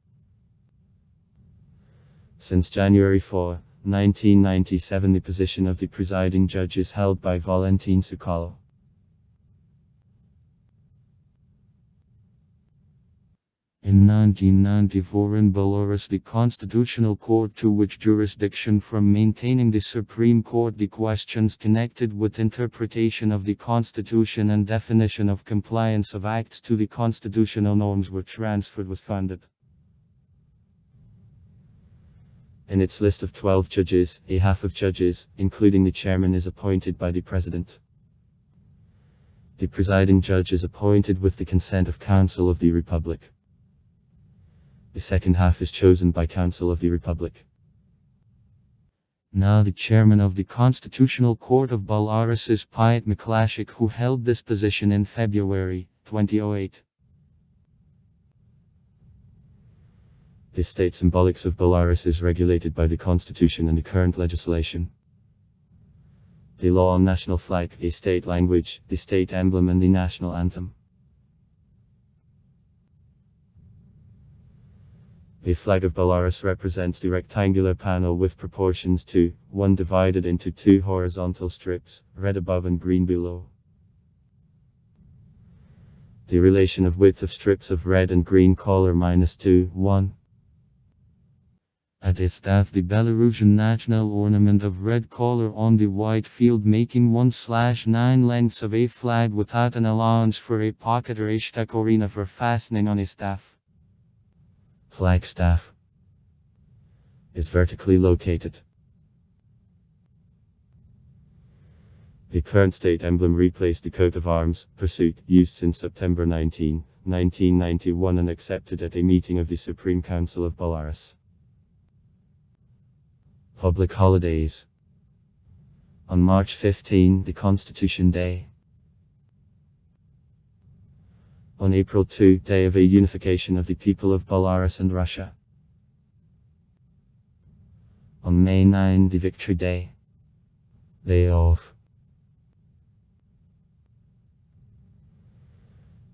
Since January 4, 1997 the position of the presiding judge is held by Valentin Sukalo. In 1994 in Belarus the Constitutional Court to which jurisdiction from maintaining the Supreme Court the questions connected with interpretation of the Constitution and definition of compliance of acts to the constitutional norms were transferred was founded. In its list of 12 judges, a half of judges, including the chairman, is appointed by the President. The presiding judge is appointed with the consent of Council of the Republic. The second half is chosen by Council of the Republic. Now the chairman of the Constitutional Court of Belarus is Piotr Miklasik, who held this position in February 2008. The state symbolics of Belarus is regulated by the Constitution and the current legislation. The law on national flag, a state language, the state emblem and the national anthem. The flag of Belarus represents the rectangular panel with proportions 2:1 divided into two horizontal strips, red above and green below. The relation of width of strips of red and green color -2:1. At its staff the Belarusian national ornament of red color on the white field making 1/9 lengths of a flag without an allowance for a pocket or a shtakorina for fastening on a staff. Flag staff is vertically located. The current state emblem replaced the coat of arms, pursuit, used since September 19, 1991 and accepted at a meeting of the Supreme Council of Belarus. Public holidays. On March 15, the Constitution Day. On April 2, Day of a Unification of the People of Belarus and Russia. On May 9, the Victory Day. Day of.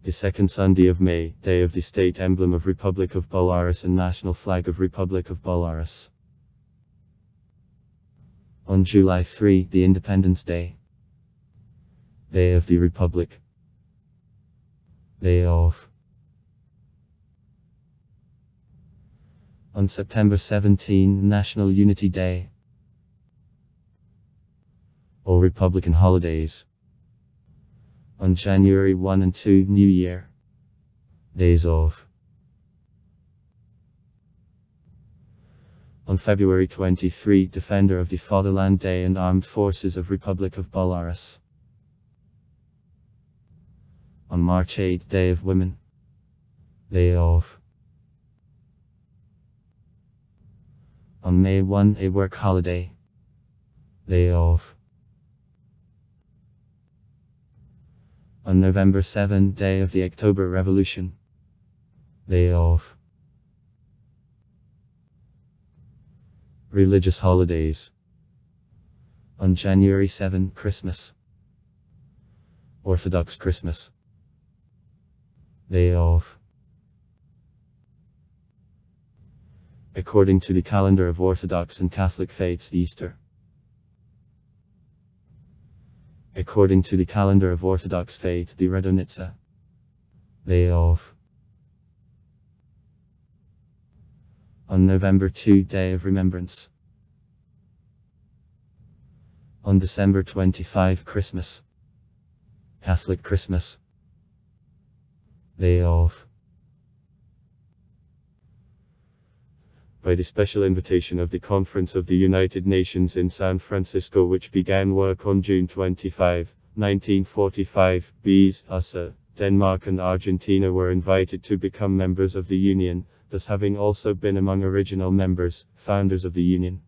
The second Sunday of May, Day of the State Emblem of Republic of Belarus and National Flag of Republic of Belarus. On July 3, the Independence Day. Day of the Republic. Day of. On September 17, National Unity Day. All Republican holidays. On January 1 and 2, New Year. Days off. On February 23, Defender of the Fatherland Day and Armed Forces of Republic of Belarus. On March 8, Day of Women. Day off. On May 1, a work holiday. Day off. On November 7, Day of the October Revolution. Day off. Religious holidays. On January 7, Christmas. Orthodox Christmas. Day off. According to the calendar of Orthodox and Catholic faiths, Easter. According to the calendar of Orthodox faith, the Redonitsa. Day off. On November 2, Day of Remembrance. On December 25, Christmas. Catholic Christmas. Day off. By the special invitation of the Conference of the United Nations in San Francisco, which began work on June 25, 1945, Belarus, USA, Denmark and Argentina were invited to become members of the Union, thus having also been among original members, founders of the Union.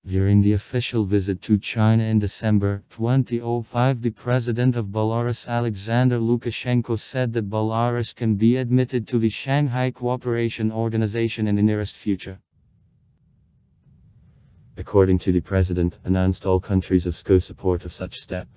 During the official visit to China in December 2005, the president of Belarus Alexander Lukashenko said that Belarus can be admitted to the Shanghai Cooperation Organization in the nearest future. According to the president, announced all countries of SCO support of such step.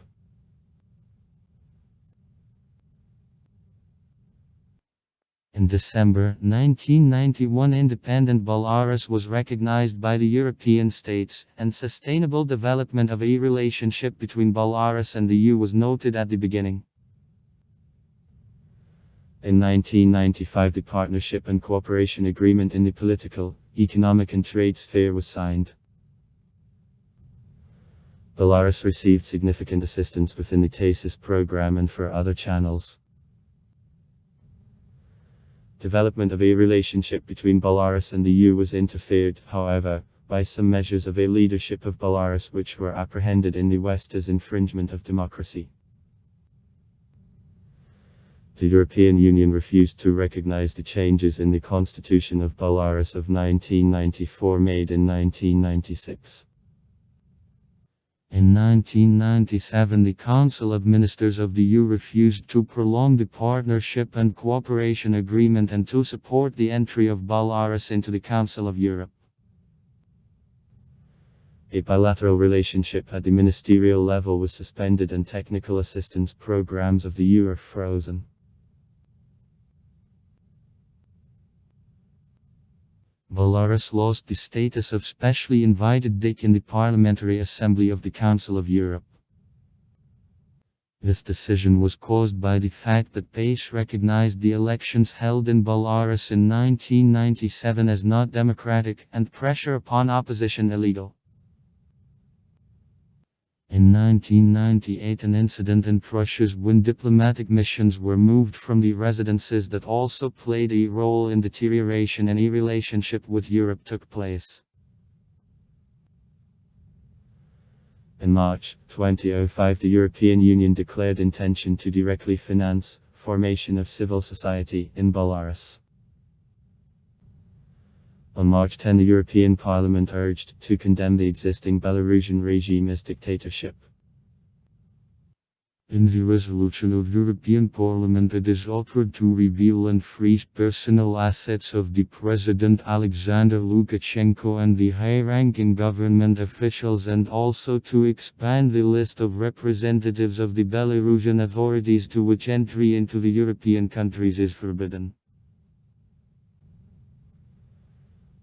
In December 1991, independent Belarus was recognized by the European states, and sustainable development of a relationship between Belarus and the EU was noted at the beginning. In 1995, the Partnership and Cooperation Agreement in the political, economic and trade sphere was signed. Belarus received significant assistance within the TASIS program and for other channels. Development of a relationship between Belarus and the EU was interfered, however, by some measures of a leadership of Belarus which were apprehended in the West as infringement of democracy. The European Union refused to recognize the changes in the Constitution of Belarus of 1994 made in 1996. In 1997, the Council of Ministers of the EU refused to prolong the Partnership and Cooperation Agreement and to support the entry of Belarus into the Council of Europe. A bilateral relationship at the ministerial level was suspended and technical assistance programs of the EU are frozen. Belarus lost the status of specially invited dick in the Parliamentary Assembly of the Council of Europe. This decision was caused by the fact that PACE recognized the elections held in Belarus in 1997 as not democratic and pressure upon opposition illegal. In 1998, an incident in Prussia's when diplomatic missions were moved from the residences that also played a role in deterioration any relationship with Europe took place. In March 2005, the European Union declared intention to directly finance formation of civil society in Belarus. On March 10, the European Parliament urged to condemn the existing Belarusian regime as dictatorship. In the resolution of European Parliament, it is offered to reveal and freeze personal assets of the President Alexander Lukashenko and the high-ranking government officials, and also to expand the list of representatives of the Belarusian authorities to which entry into the European countries is forbidden.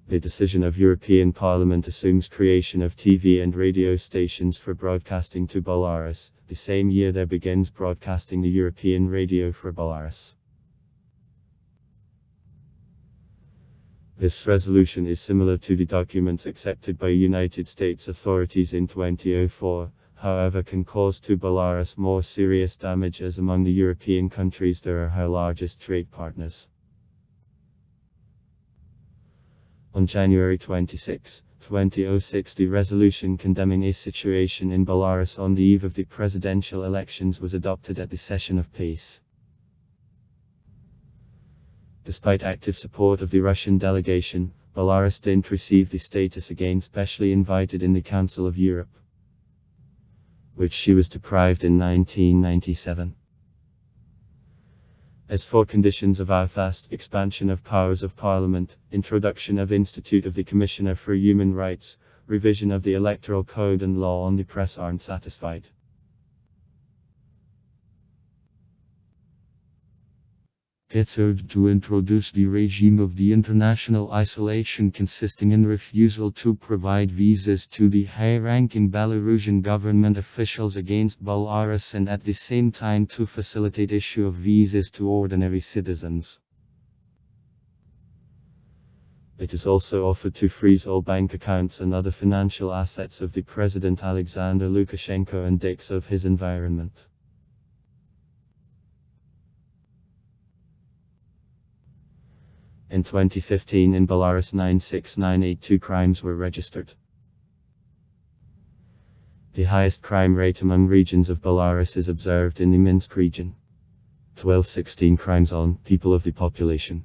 The decision of European Parliament assumes creation of TV and radio stations for broadcasting to Belarus. The same year there begins broadcasting the European radio for Belarus. This resolution is similar to the documents accepted by United States authorities in 2004, however can cause to Belarus more serious damage, as among the European countries there are her largest trade partners. On January 26, 2006, the resolution condemning a situation in Belarus on the eve of the presidential elections was adopted at the session of peace. Despite active support of the Russian delegation, Belarus didn't receive the status again specially invited in the Council of Europe, which she was deprived in 1997. As for conditions of our fast expansion of powers of Parliament, introduction of Institute of the Commissioner for Human Rights, revision of the Electoral Code and law on the press aren't satisfied. It's urged to introduce the regime of the international isolation, consisting in refusal to provide visas to the high-ranking Belarusian government officials against Belarus, and at the same time to facilitate issue of visas to ordinary citizens. It is also offered to freeze all bank accounts and other financial assets of the President Alexander Lukashenko and dicks of his environment. In 2015 in Belarus 96982 crimes were registered. The highest crime rate among regions of Belarus is observed in the Minsk region. 1216 crimes on people of the population.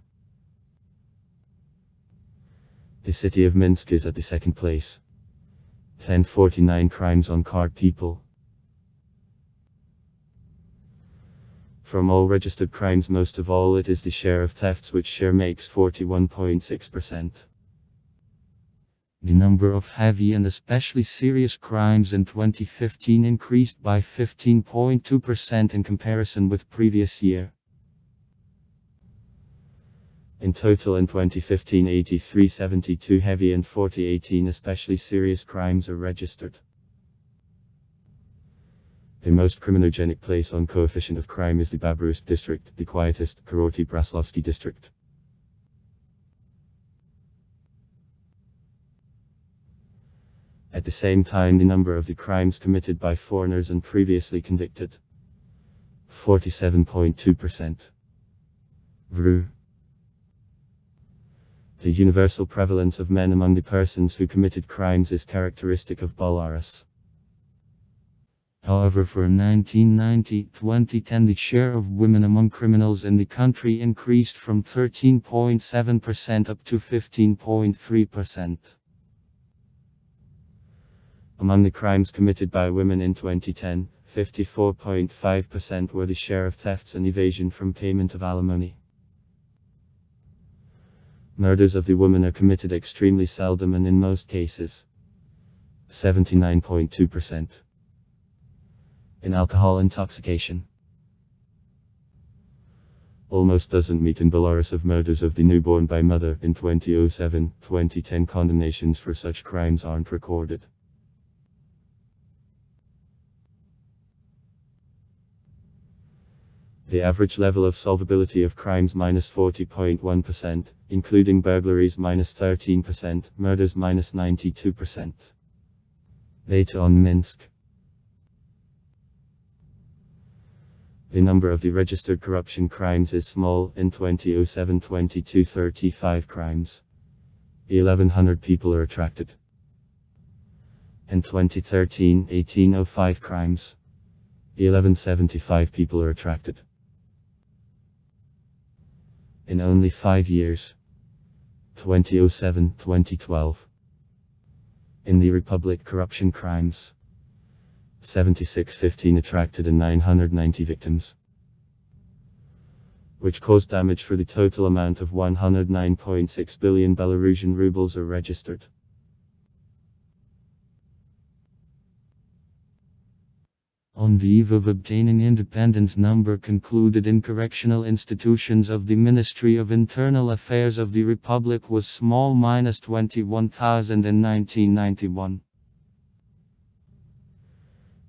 The city of Minsk is at the second place. 1049 crimes on card people. From all registered crimes, most of all it is the share of thefts, which share makes 41.6%. The number of heavy and especially serious crimes in 2015 increased by 15.2% in comparison with previous year. In total in 2015, 8372 heavy and 4018 especially serious crimes are registered. The most criminogenic place on coefficient of crime is the Belarus district, the quietest, Kuroty Braslovsky district. At the same time, the number of the crimes committed by foreigners and previously convicted, 47.2%. VRU. The universal prevalence of men among the persons who committed crimes is characteristic of Belarus. However, for 1990-2010 the share of women among criminals in the country increased from 13.7% up to 15.3%. Among the crimes committed by women in 2010, 54.5% were the share of thefts and evasion from payment of alimony. Murders of the women are committed extremely seldom and in most cases. 79.2%. In alcohol intoxication. Almost doesn't meet in Belarus of murders of the newborn by mother in 2007, 2010 condemnations for such crimes aren't recorded. The average level of solvability of crimes -40.1%, including burglaries -13%, murders -92%. Data on Minsk. The number of the registered corruption crimes is small. In 2007, 2235 crimes. 1100 people are attracted. In 2013, 1805 crimes. 1175 people are attracted. In only 5 years. 2007, 2012. In the Republic, corruption crimes. 7615 attracted and 990 victims, which caused damage for the total amount of 109.6 billion Belarusian rubles are registered. On the eve of obtaining independence, number concluded in correctional institutions of the Ministry of Internal Affairs of the Republic was small, -21,000 in 1991.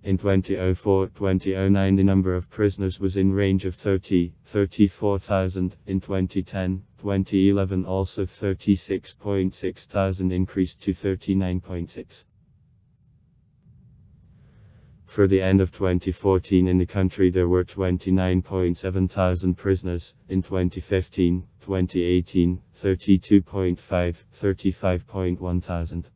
In 2004-2009 the number of prisoners was in range of 34,000, in 2010-2011 also 36.6 thousand increased to 39.6. For the end of 2014 in the country there were 29.7 thousand prisoners, in 2015-2018 32.5, 35.1 thousand.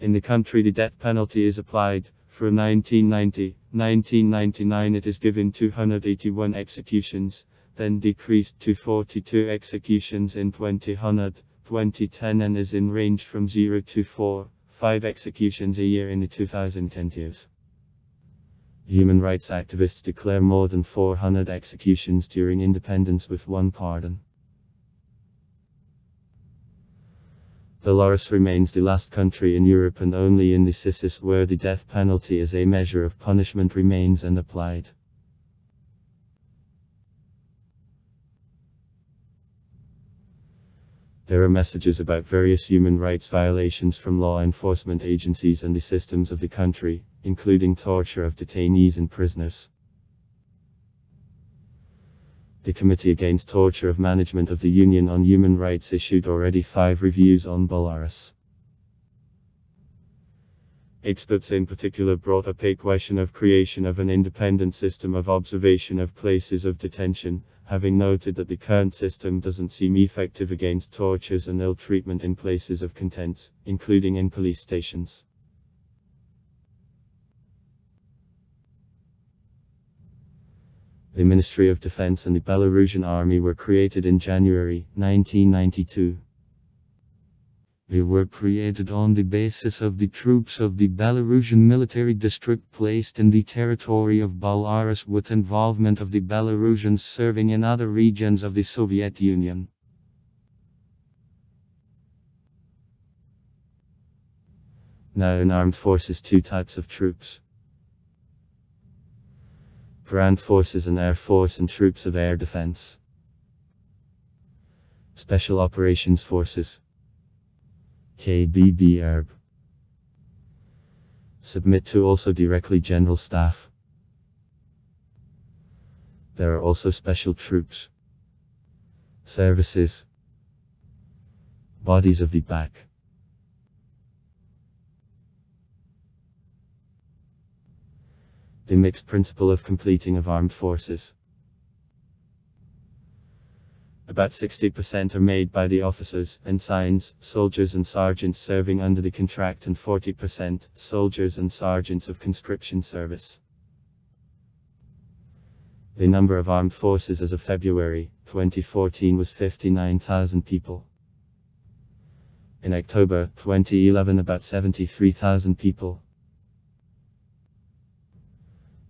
In the country the death penalty is applied. For 1999 it is given 281 executions, then decreased to 42 executions in 2010 and is in range from 0 to 5 executions a year in the 2010 years. Human rights activists declare more than 400 executions during independence with one pardon. Belarus remains the last country in Europe and only in the CIS where the death penalty as a measure of punishment remains and applied. There are messages about various human rights violations from law enforcement agencies and the systems of the country, including torture of detainees and prisoners. The Committee Against Torture of Management of the Union on Human Rights issued already 5 reviews on Belarus. Experts in particular brought up a question of creation of an independent system of observation of places of detention, having noted that the current system doesn't seem effective against tortures and ill treatment in places of content, including in police stations. The Ministry of Defense and the Belarusian Army were created in January 1992. They were created on the basis of the troops of the Belarusian military district placed in the territory of Belarus with involvement of the Belarusians serving in other regions of the Soviet Union. Now in armed forces 2 types of troops. Ground forces and air force and troops of air defense. Special operations forces. KBB Erb. Submit to also directly general staff. There are also special troops. Services. Bodies of the back. The mixed principle of completing of armed forces. About 60% are made by the officers, ensigns, soldiers and sergeants serving under the contract and 40% soldiers and sergeants of conscription service. The number of armed forces as of February 2014 was 59,000 people. In October 2011 about 73,000 people.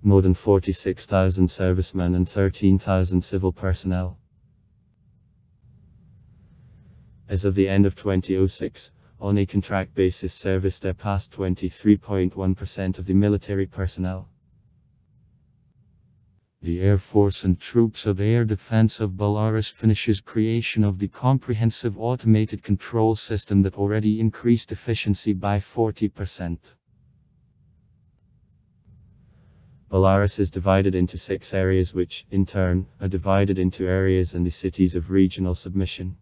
More than 46,000 servicemen and 13,000 civil personnel. As of the end of 2006, on a contract basis service there past 23.1% of the military personnel. The Air Force and Troops of Air Defense of Belarus finishes creation of the comprehensive automated control system that already increased efficiency by 40%. Belarus is divided into 6 areas which, in turn, are divided into areas and the cities of regional submission.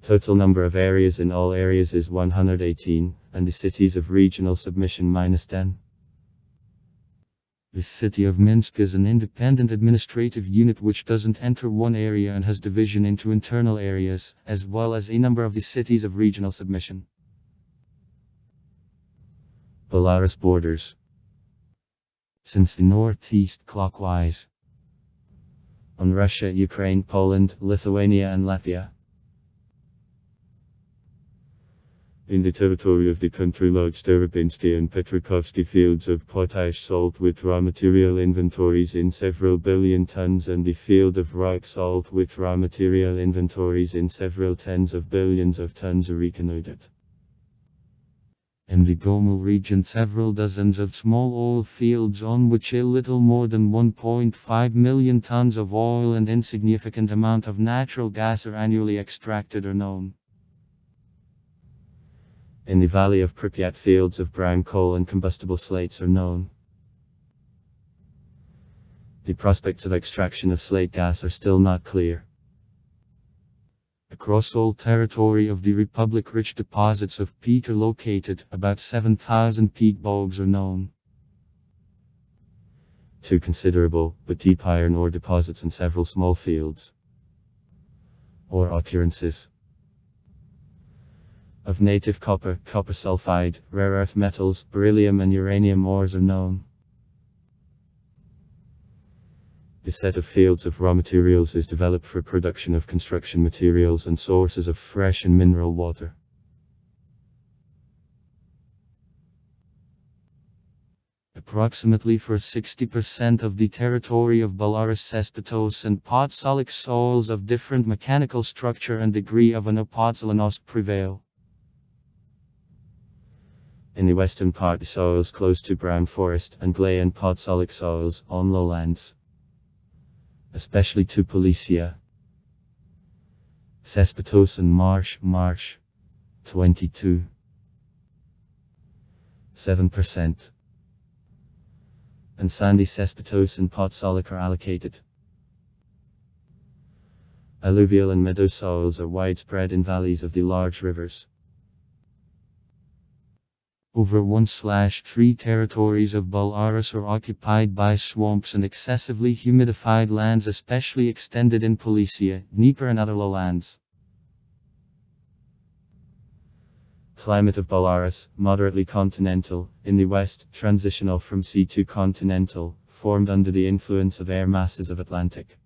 Total number of areas in all areas is 118, and the cities of regional submission -10. The city of Minsk is an independent administrative unit which doesn't enter one area and has division into internal areas, as well as a number of the cities of regional submission. Belarus borders. Since the northeast clockwise. On Russia, Ukraine, Poland, Lithuania and Latvia. In the territory of the country lie Starobinsky and Petrikovsky fields of potash salt with raw material inventories in several billion tons, and the field of rock salt with raw material inventories in several tens of billions of tons are reconnoitered. In the Gomel region, several dozens of small oil fields on which a little more than 1.5 million tons of oil and insignificant amount of natural gas are annually extracted are known. In the valley of Pripyat, fields of brown coal and combustible slates are known. The prospects of extraction of slate gas are still not clear. Across all territory of the Republic, rich deposits of peat are located. About 7,000 peat bogs are known. 2 considerable, but deep iron ore deposits in several small fields. Ore occurrences of native copper, copper sulfide, rare earth metals, beryllium and uranium ores are known. The set of fields of raw materials is developed for production of construction materials and sources of fresh and mineral water. Approximately for 60% of the territory of Belarus, cespitose and podzolic soils of different mechanical structure and degree of anopodzolenost prevail. In the western part, the soils close to brown forest and clay and podzolic soils on lowlands, especially to Policia, cespitose and marsh 22.7%, and sandy cespitose and podzolic are allocated. Alluvial and meadow soils are widespread in valleys of the large rivers. Over 1/3 territories of Belarus are occupied by swamps and excessively humidified lands, especially extended in Policia, Dnieper and other lowlands. Climate of Belarus, moderately continental, in the west, transitional from sea to continental, formed under the influence of air masses of Atlantic.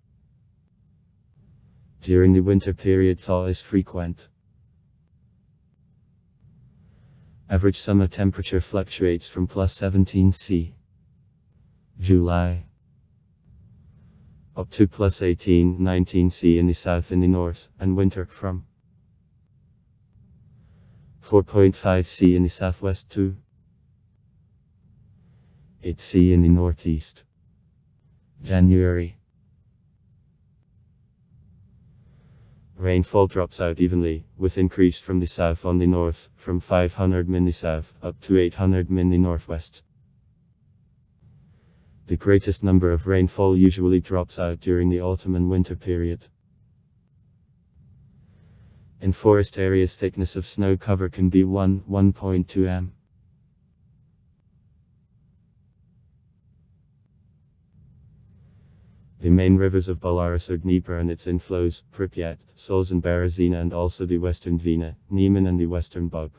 During the winter period, thaw is frequent. Average summer temperature fluctuates from +17 C, July, up to +18, 19 C in the south and the north, and winter from 4.5 C in the southwest to 8 C in the northeast. January. Rainfall drops out evenly, with increase from the south on the north, from 500 min the south, up to 800 min the northwest. The greatest number of rainfall usually drops out during the autumn and winter period. In forest areas, thickness of snow cover can be 1.2 m. The main rivers of Belarus are Dnieper and its inflows, Pripyat, Soz and Berezina, and also the western Dwina, Niemen and the western Bug.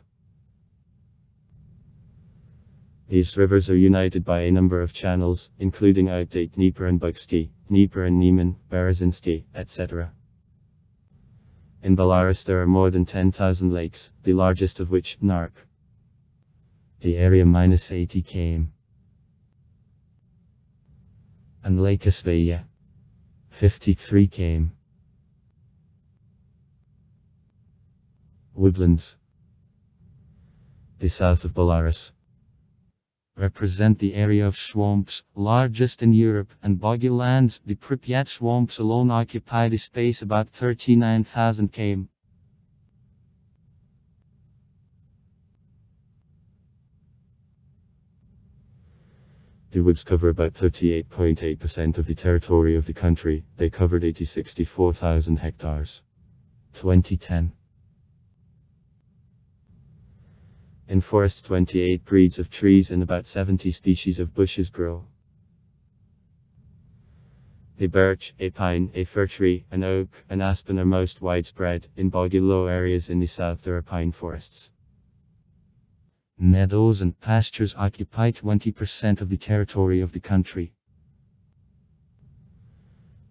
These rivers are united by a number of channels, including outdate Dnieper and Bugsky, Dnieper and Niemen, Berezinsky, etc. In Belarus there are more than 10,000 lakes, the largest of which, Nark. The area -80 km. And Lake Asveya, 53 km. Woodlands. The south of Belarus. Represent the area of swamps, largest in Europe, and boggy lands. The Pripyat swamps alone occupy the space about 39,000 km. The woods cover about 38.8% of the territory of the country. They covered 64,000 hectares. 2010. In forests 28 breeds of trees and about 70 species of bushes grow. The birch, a pine, a fir tree, an oak, an aspen are most widespread. In boggy low areas in the south there are pine forests. Meadows and pastures occupy 20% of the territory of the country.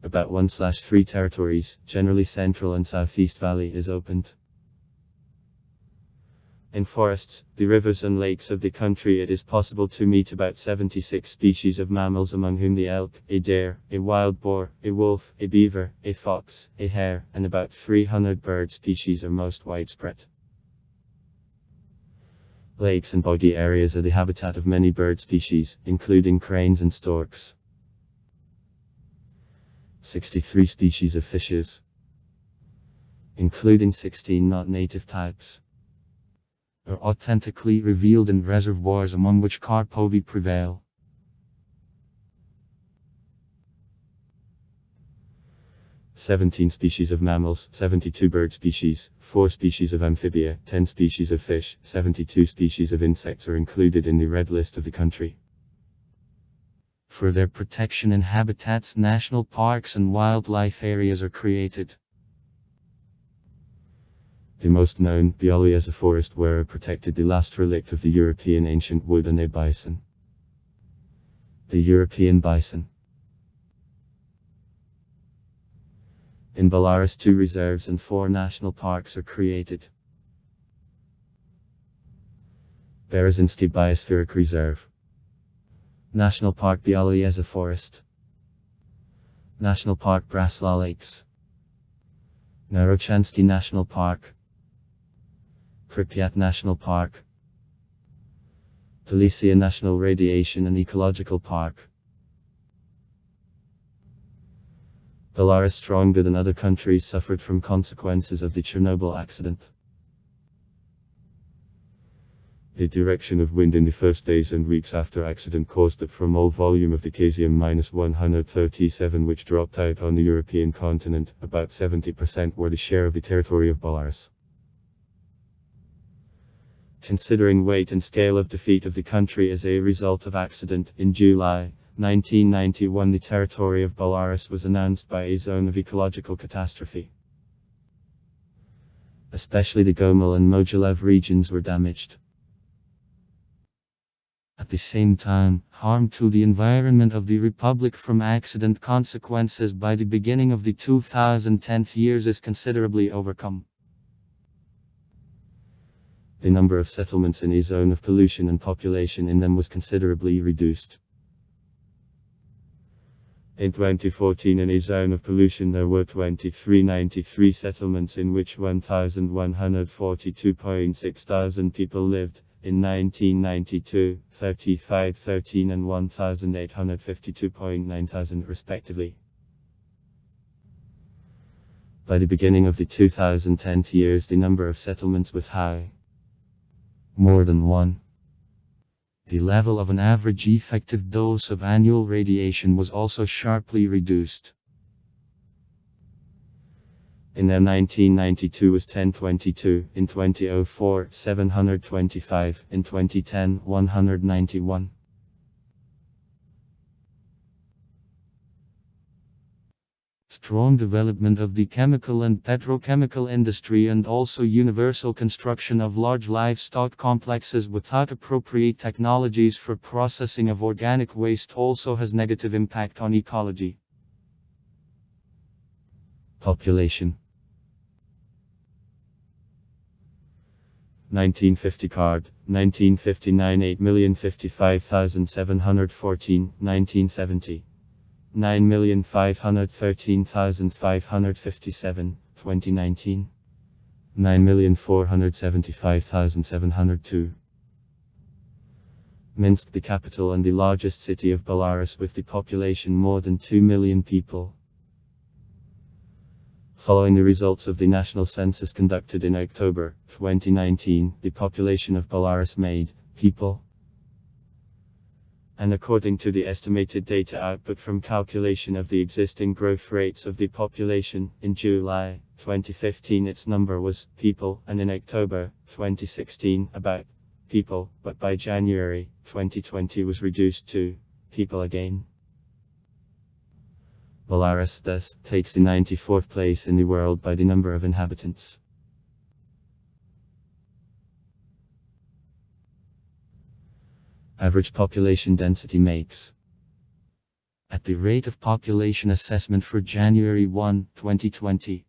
About 1/3 territories, generally Central and Southeast Valley, is opened. In forests, the rivers and lakes of the country it is possible to meet about 76 species of mammals, among whom the elk, a deer, a wild boar, a wolf, a beaver, a fox, a hare, and about 300 bird species are most widespread. Lakes and boggy areas are the habitat of many bird species, including cranes and storks. 63 species of fishes, including 16 not native types, are authentically revealed in reservoirs, among which carpovi prevail. 17 species of mammals, 72 bird species, 4 species of amphibia, 10 species of fish, 72 species of insects are included in the red list of the country. For their protection and habitats, national parks and wildlife areas are created. The most known, Belarus forest, where protected the last relict of the European ancient wood and a bison. The European bison. In Belarus 2 reserves and 4 national parks are created. Berezinski Biospheric Reserve, National Park Belarus Forest, National Park Brasla Lakes, Narochansky National Park, Pripyat National Park, Tbilisi National Radiation and Ecological Park. Belarus, stronger than other countries, suffered from consequences of the Chernobyl accident. The direction of wind in the first days and weeks after accident caused that from all volume of the cesium-137 which dropped out on the European continent, about 70% were the share of the territory of Belarus. Considering weight and scale of defeat of the country as a result of accident, in July 1991 the territory of Belarus was announced by a zone of ecological catastrophe. Especially the Gomel and Mogilev regions were damaged. At the same time, harm to the environment of the Republic from accident consequences by the beginning of the 2010 years is considerably overcome. The number of settlements in a zone of pollution and population in them was considerably reduced. In 2014 in a zone of pollution there were 2393 settlements in which 1,142.6 thousand people lived. In 1992, 3513 and 1,852.9 thousand respectively. By the beginning of the 2010 years the number of settlements was high. More than 1. The level of an average effective dose of annual radiation was also sharply reduced. In 1992 was 1022, in 2004 725, in 2010 191. Strong development of the chemical and petrochemical industry and also universal construction of large livestock complexes without appropriate technologies for processing of organic waste also has negative impact on ecology. Population. 1950 card, 1959 8,055,714, 1970 9,513,557, 2019 9,475,702. Minsk, the capital and the largest city of Belarus with the population more than 2 million people. Following the results of the national census conducted in October 2019, the population of Belarus made people. And according to the estimated data output from calculation of the existing growth rates of the population, in July 2015 its number was people, and in October 2016 about people, but by January 2020 was reduced to people again. Belarus thus takes the 94th place in the world by the number of inhabitants. Average population density makes. At the rate of population assessment for January 1, 2020.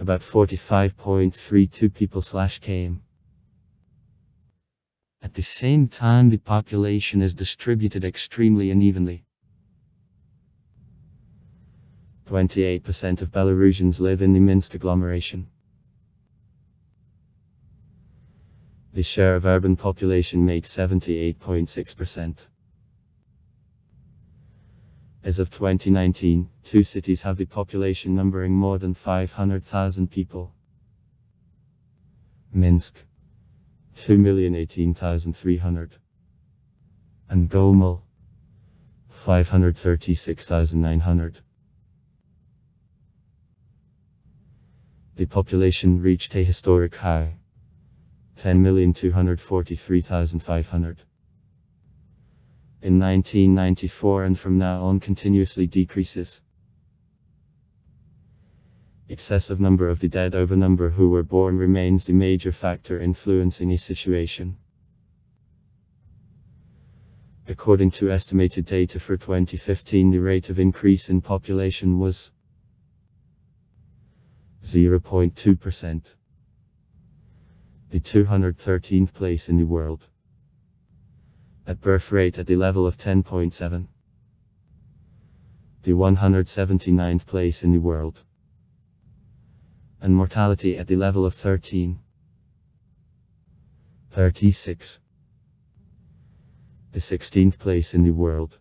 About 45.32 people/km. At the same time, the population is distributed extremely unevenly. 28% of Belarusians live in the Minsk agglomeration. The share of urban population makes 78.6%. As of 2019, 2 cities have the population numbering more than 500,000 people. Minsk, 2,018,300. And Gomel, 536,900. The population reached a historic high, 10,243,500. In 1994 and from now on continuously decreases. Excessive number of the dead over number who were born remains the major factor influencing a situation. According to estimated data for 2015, the rate of increase in population was 0.2%. The 213th place in the world. At birth rate at the level of 10.7. The 179th place in the world. And mortality at the level of 36. The 16th place in the world.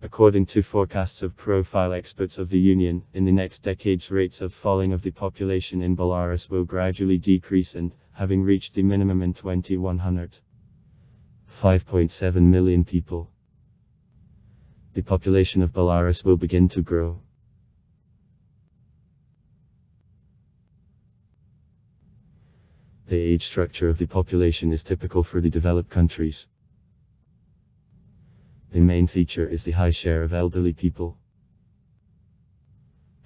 According to forecasts of profile experts of the Union, in the next decades rates of falling of the population in Belarus will gradually decrease and, having reached the minimum in 2100, 5.7 million people, the population of Belarus will begin to grow. The age structure of the population is typical for the developed countries. The main feature is the high share of elderly people.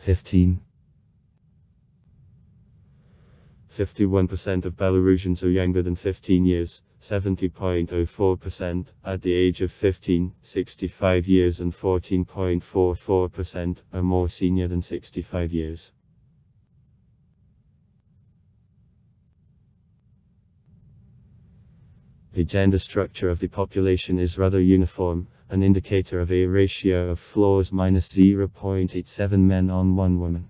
51% of Belarusians are younger than 15 years, 70.04% at the age of 15, 65 years and 14.44% are more senior than 65 years. The gender structure of the population is rather uniform, an indicator of a ratio of flaws -0.87 men on 1 woman.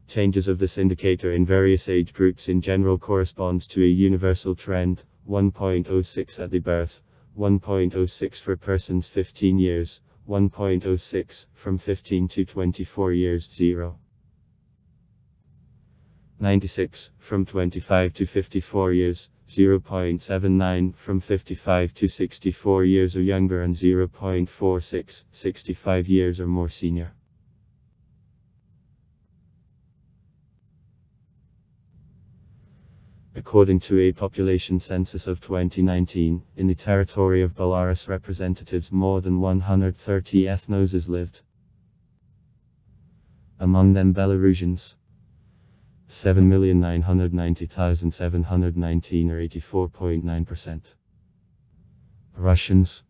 Changes of this indicator in various age groups in general corresponds to a universal trend, 1.06 at the birth, 1.06 for persons 15 years, 1.06 from 15 to 24 years, 0.96 from 25 to 54 years, 0.79 from 55 to 64 years or younger, and 0.46, 65 years or more senior. According to a population census of 2019, in the territory of Belarus representatives more than 130 ethnoses lived. Among them Belarusians, 7,990,719 or 84.9%. Russians,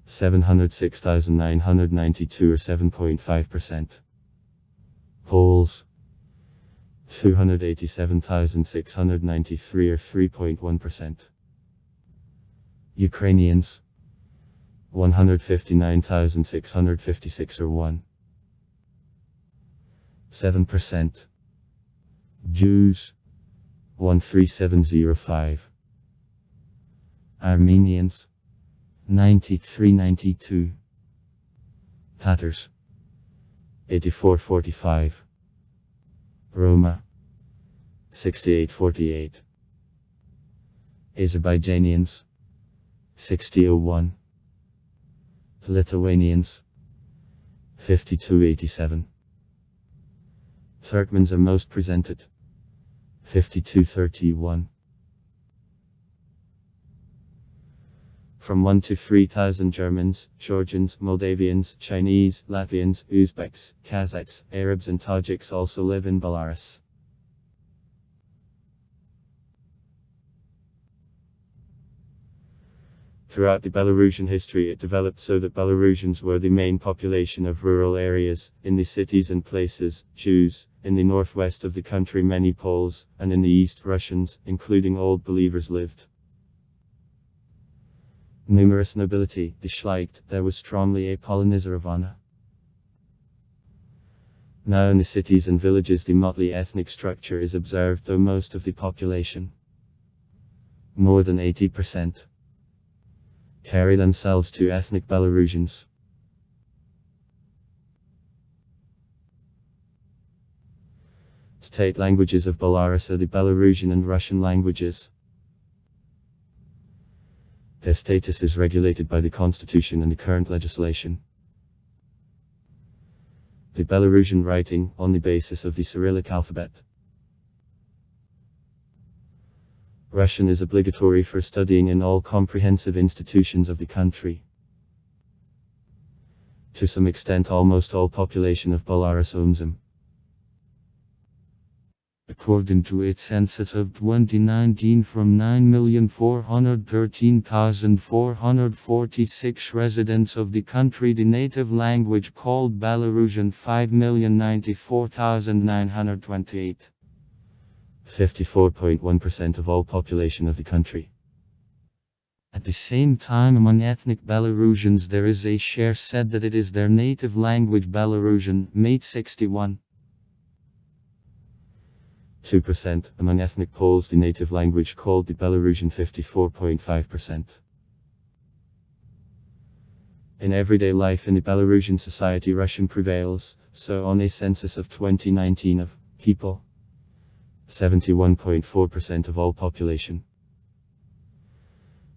706,992 or 7.5%. Poles, 287,693 or 3.1%. Ukrainians, 159,656 or 1. 7%. Jews, 13705. Armenians, 9392. Tatars, 8445. Roma, 6848. Azerbaijanians, 6001. Lithuanians, 5287. Turkmens are most presented, 5231. From 1 to 3,000 Germans, Georgians, Moldavians, Chinese, Latvians, Uzbeks, Kazakhs, Arabs and Tajiks also live in Belarus. Throughout the Belarusian history, it developed so that Belarusians were the main population of rural areas. In the cities and places, Jews; in the northwest of the country many Poles; and in the east Russians, including Old Believers, lived. Numerous nobility, the Schleicht; there was strongly a Polonizovana. Now in the cities and villages the motley ethnic structure is observed, though most of the population, more than 80%, carry themselves to ethnic Belarusians. State languages of Belarus are the Belarusian and Russian languages. Their status is regulated by the constitution and the current legislation. The Belarusian writing, on the basis of the Cyrillic alphabet. Russian is obligatory for studying in all comprehensive institutions of the country. To some extent almost all population of Belarus owns them. According to its census of 2019, from 9,413,446 residents of the country, the native language called Belarusian 5,094,928. 54.1% of all population of the country. At the same time, among ethnic Belarusians there is a share said that it is their native language Belarusian, made 61. 2%, among ethnic Poles the native language called the Belarusian 54.5%. In everyday life in the Belarusian society Russian prevails, so on a census of 2019 of people, 71.4% of all population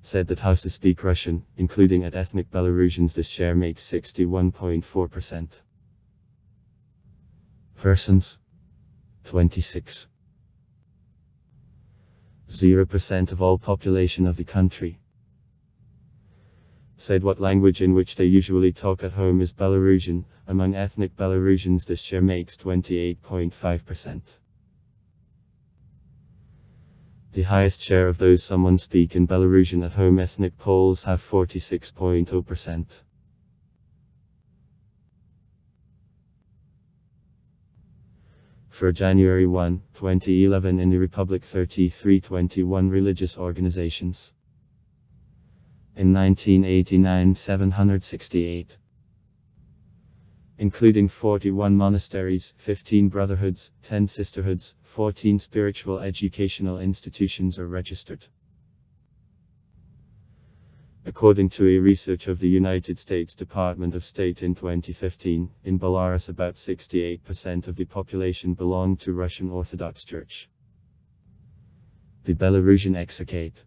said that houses speak Russian, including at ethnic Belarusians this share makes 61.4%. Persons, 26. 0% of all population of the country said what language in which they usually talk at home is Belarusian. Among ethnic Belarusians this share makes 28.5%. The highest share of those someone speak in Belarusian at home ethnic Poles have 46.0%. For January 1, 2011 in the Republic 3321 religious organizations. In 1989 768. Including 41 monasteries, 15 brotherhoods, 10 sisterhoods, 14 spiritual educational institutions are registered. According to a research of the United States Department of State in 2015, in Belarus about 68% of the population belong to Russian Orthodox Church. The Belarusian Exarchate.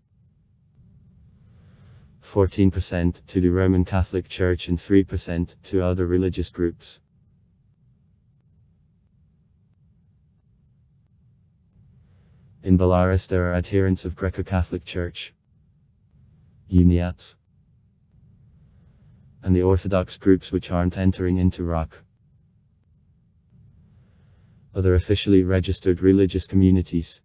14% to the Roman Catholic Church and 3% to other religious groups. In Belarus there are adherents of Greco-Catholic Church, Uniats, and the Orthodox groups which aren't entering into ROC. Other officially registered religious communities.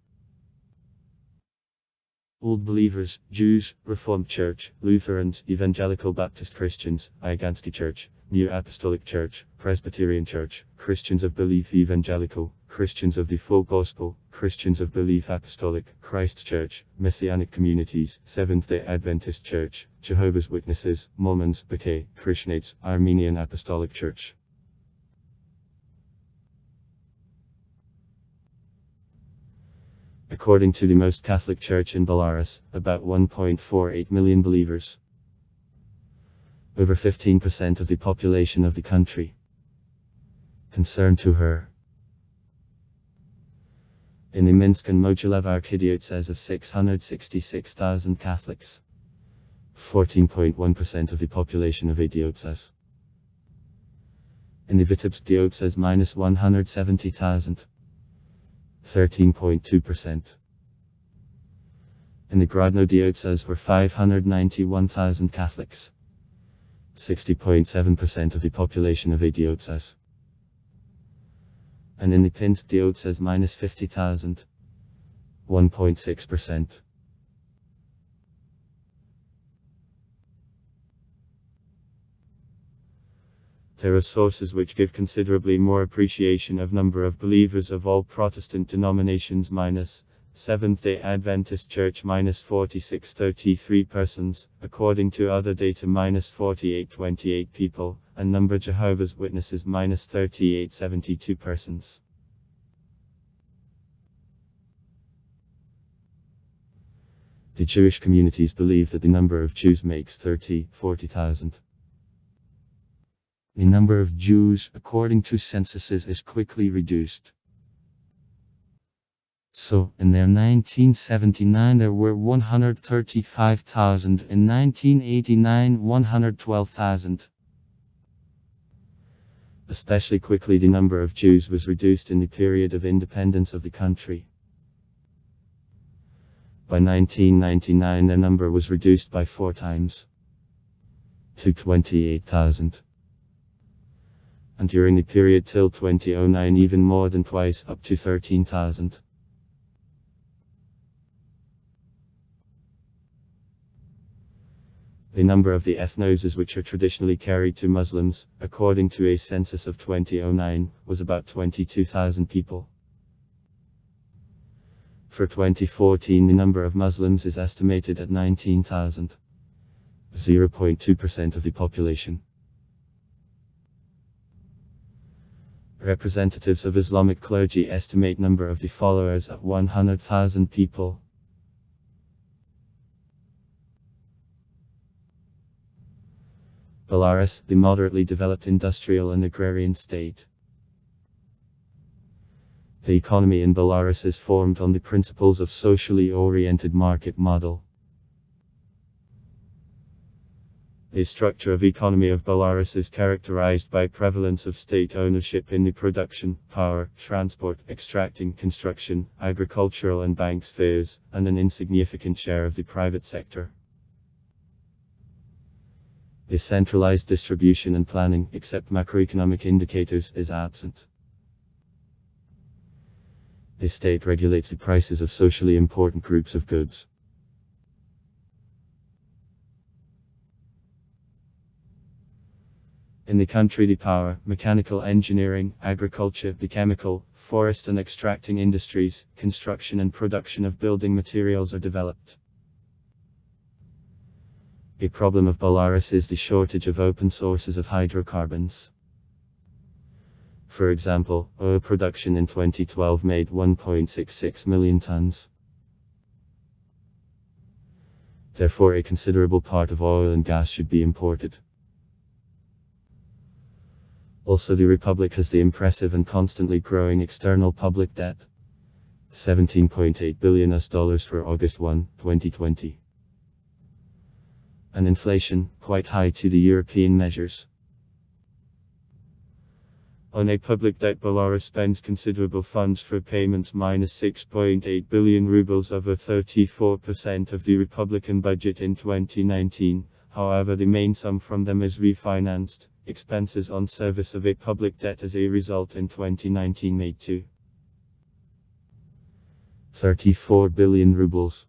Old Believers, Jews, Reformed Church, Lutherans, Evangelical Baptist Christians, Ayaganski Church, New Apostolic Church, Presbyterian Church, Christians of Belief Evangelical, Christians of the Full Gospel, Christians of Belief Apostolic, Christ's Church, Messianic Communities, Seventh-day Adventist Church, Jehovah's Witnesses, Mormons, Baha'i, Krishnites, Armenian Apostolic Church. according to the most Catholic Church in Belarus, about 1.48 million believers. Over 15% of the population of the country. Concerned to her. In the Minsk and Mogilev archdiocese of 666,000 Catholics. 14.1% of the population of a diocese. In the Vitebsk diocese minus 170,000. 13.2%. In the Grodno diocese were 591,000 Catholics. 60.7% of the population of a diocese. And in the Pinsk diocese minus 50,000. 1.6%. There are sources which give considerably more appreciation of number of believers of all Protestant denominations minus Seventh-day Adventist Church minus 4633 persons, according to other data minus 4828 people, and number Jehovah's Witnesses minus 3872 persons. The Jewish communities believe that the number of Jews makes 40,000. The number of Jews, according to censuses, is quickly reduced. So, in their 1979 there were 135,000, in 1989 112,000. Especially quickly the number of Jews was reduced in the period of independence of the country. By 1999 their number was reduced by 4 times, to 28,000. And during the period till 2009 even more than twice, up to 13,000. The number of the ethnoses which are traditionally carried to Muslims, according to a census of 2009, was about 22,000 people. For 2014 the number of Muslims is estimated at 19,000. 0.2% of the population. Representatives of Islamic clergy estimate number of the followers at 100,000 people. Belarus, the moderately developed industrial and agrarian state. The economy in Belarus is formed on the principles of socially oriented market model. The structure of economy of Belarus is characterized by prevalence of state ownership in the production, power, transport, extracting, construction, agricultural and bank spheres, and an insignificant share of the private sector. The centralized distribution and planning, except macroeconomic indicators, is absent. The state regulates the prices of socially important groups of goods. In the country the power, mechanical engineering, agriculture, the chemical, forest and extracting industries, construction and production of building materials are developed. A problem of Belarus is the shortage of open sources of hydrocarbons. For example, oil production in 2012 made 1.66 million tons. Therefore a considerable part of oil and gas should be imported. Also the Republic has the impressive and constantly growing external public debt. $17.8 billion for August 1, 2020. And inflation, quite high to the European measures. On a public debt Belarus spends considerable funds for payments minus 6.8 billion rubles over 34% of the Republican budget in 2019, however the main sum from them is refinanced. Expenses on service of a public debt as a result in 2019 made to 34 billion rubles.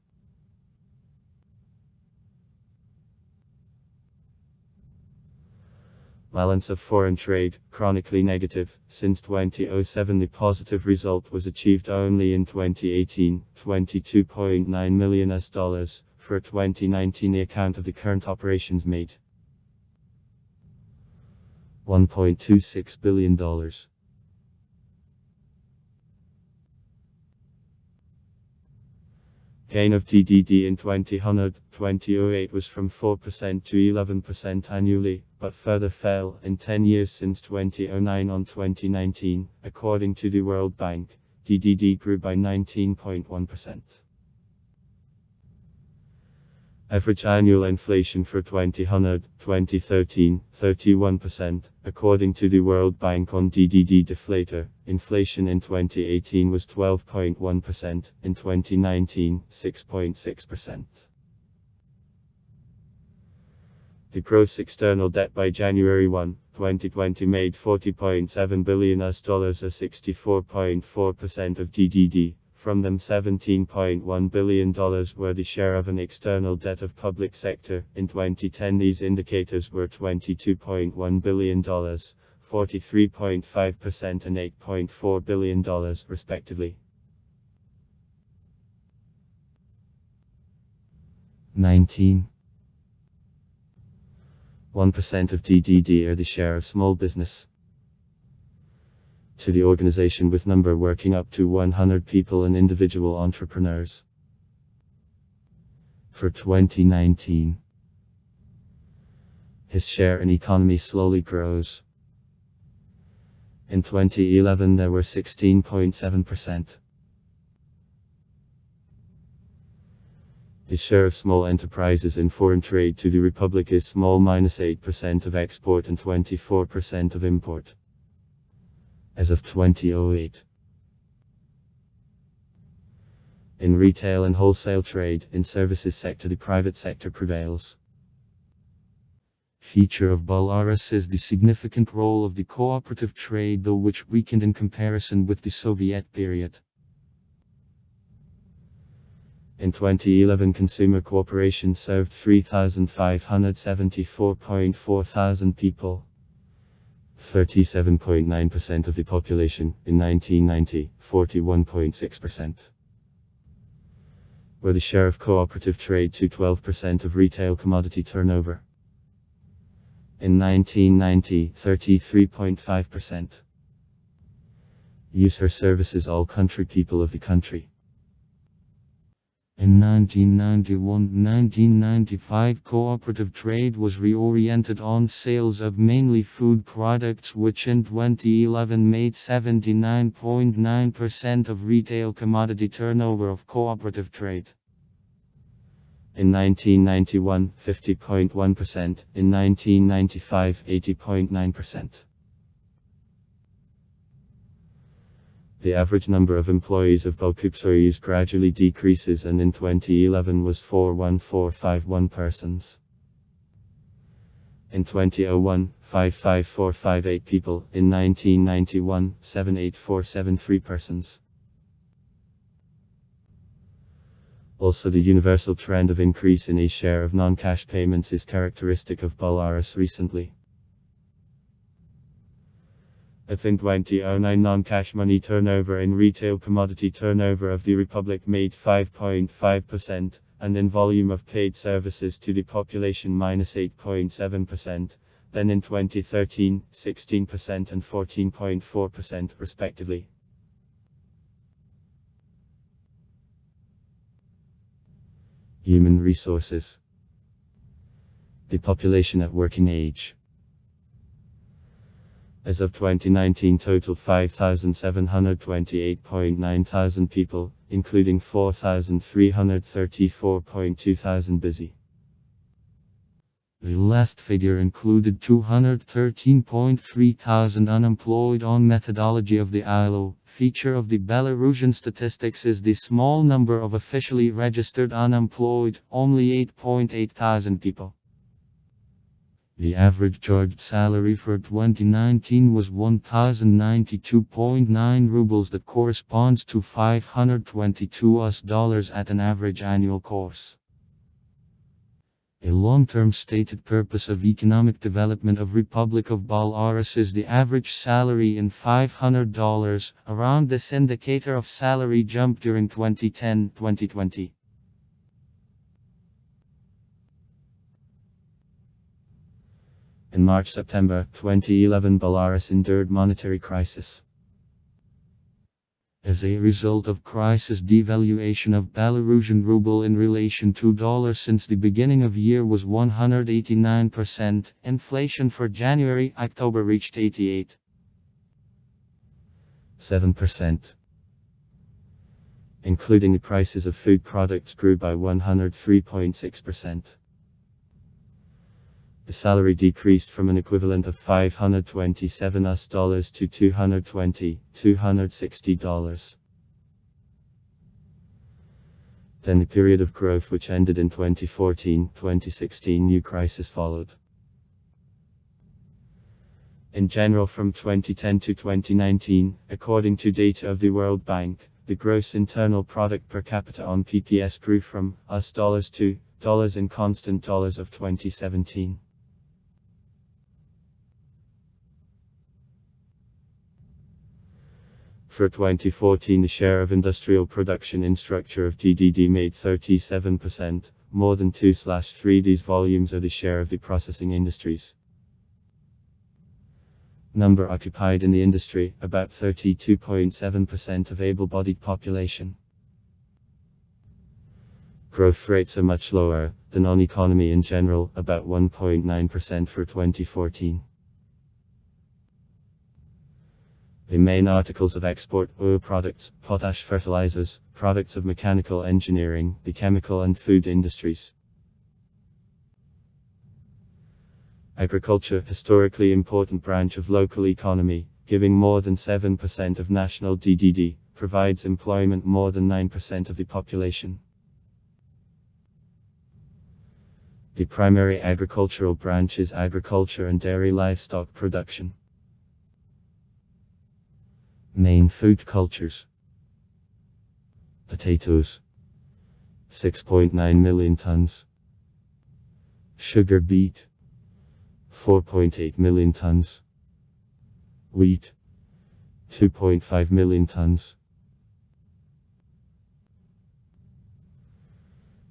Balance of foreign trade, chronically negative. Since 2007 the positive result was achieved only in 2018, $22.9 million. For 2019 the account of the current operations made $1.26 billion. 。Gain of DDD in 2008 was from 4% to 11% annually, but further fell in 10 years since 2009 on 2019. According to the World Bank, DDD grew by 19.1%. Average annual inflation for 2013, 31%, according to the World Bank on DDD deflator. Inflation in 2018 was 12.1%, in 2019, 6.6%. The gross external debt by January 1, 2020 made $40.7 billion US dollars, a 64.4% of DDD. From them $17.1 billion were the share of an external debt of public sector. In 2010 these indicators were $22.1 billion, 43.5% and $8.4 billion respectively. 19. 1% of DDD are the share of small business. To the organization with number working up to 100 people and individual entrepreneurs. For 2019, his share in economy slowly grows. In 2011 there were 16.7%. The share of small enterprises in foreign trade to the Republic is small, -8% of export and 24% of import. As of 2008. In retail and wholesale trade, in services sector the private sector prevails. Feature of Belarus is the significant role of the cooperative trade, though which weakened in comparison with the Soviet period. In 2011 consumer cooperation served 3,574.4 thousand people. 37.9% of the population. In 1990, 41.6%. Were the share of cooperative trade to 12% of retail commodity turnover. In 1990, 33.5%. Use her services all country people of the country. In 1991-1995 cooperative trade was reoriented on sales of mainly food products, which in 2011 made 79.9% of retail commodity turnover of cooperative trade. In 1991, 50.1%, in 1995, 80.9%. The average number of employees of Belarus gradually decreases and in 2011 was 41451 persons. In 2001, 55458 people, in 1991, 78473 persons. Also the universal trend of increase in a share of non-cash payments is characteristic of Belarus recently. In 2009 non-cash money turnover in retail commodity turnover of the Republic made 5.5%, and in volume of paid services to the population -8.7%, then in 2013, 16% and 14.4% respectively. Human resources. The population at working age. As of 2019 totaled 5,728.9 thousand people, including 4,334.2 thousand busy. The last figure included 213.3 thousand unemployed. On methodology of the ILO. Feature of the Belarusian statistics is the small number of officially registered unemployed, only 8.8 thousand people. The average charged salary for 2019 was 1,092.9 rubles, that corresponds to $522 at an average annual course. A long-term stated purpose of economic development of Republic of Belarus is the average salary in $500. Around this indicator of salary jumped during 2010-2020. In March-September 2011 Belarus endured monetary crisis. As a result of crisis, devaluation of Belarusian ruble in relation to dollar since the beginning of year was 189%. Inflation for January-October reached 88.7%. Including the prices of food products grew by 103.6%. The salary decreased from an equivalent of $527 to $260. Then the period of growth which ended in 2014-2016 new crisis followed. In general, from 2010 to 2019, according to data of the World Bank, the gross internal product per capita on PPS grew from $2 to $2 in constant dollars of 2017. For 2014, the share of industrial production in structure of GDP made 37%, more than 2/3. These volumes are the share of the processing industries. Number occupied in the industry, about 32.7% of able-bodied population. Growth rates are much lower than on economy in general, about 1.9% for 2014. The main articles of export: oil products, potash fertilizers, products of mechanical engineering, the chemical and food industries. Agriculture, historically important branch of local economy, giving more than 7% of national GDP, provides employment more than 9% of the population. The primary agricultural branch is agriculture and dairy livestock production. Main food cultures: potatoes, 6.9 million tons. Sugar beet, 4.8 million tons. Wheat, 2.5 million tons.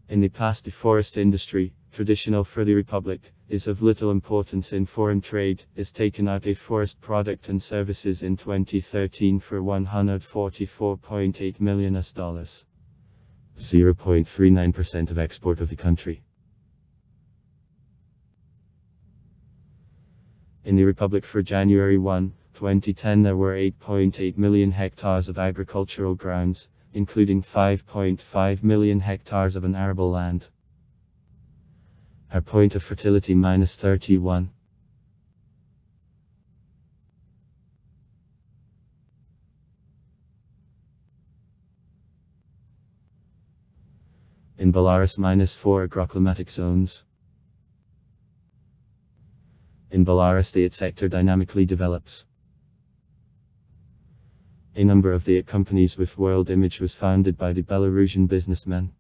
In the past, the forest industry, traditional for the Republic, is of little importance in foreign trade, is taken out a forest product and services in 2013 for $144.8 million, 0.39% of export of the country. In the Republic for January 1, 2010 there were 8.8 million hectares of agricultural grounds, including 5.5 million hectares of an arable land. Our point of fertility -31. In Belarus -4 agroclimatic zones. In Belarus the sector dynamically develops. A number of the companies with world image was founded by the Belarusian businessmen.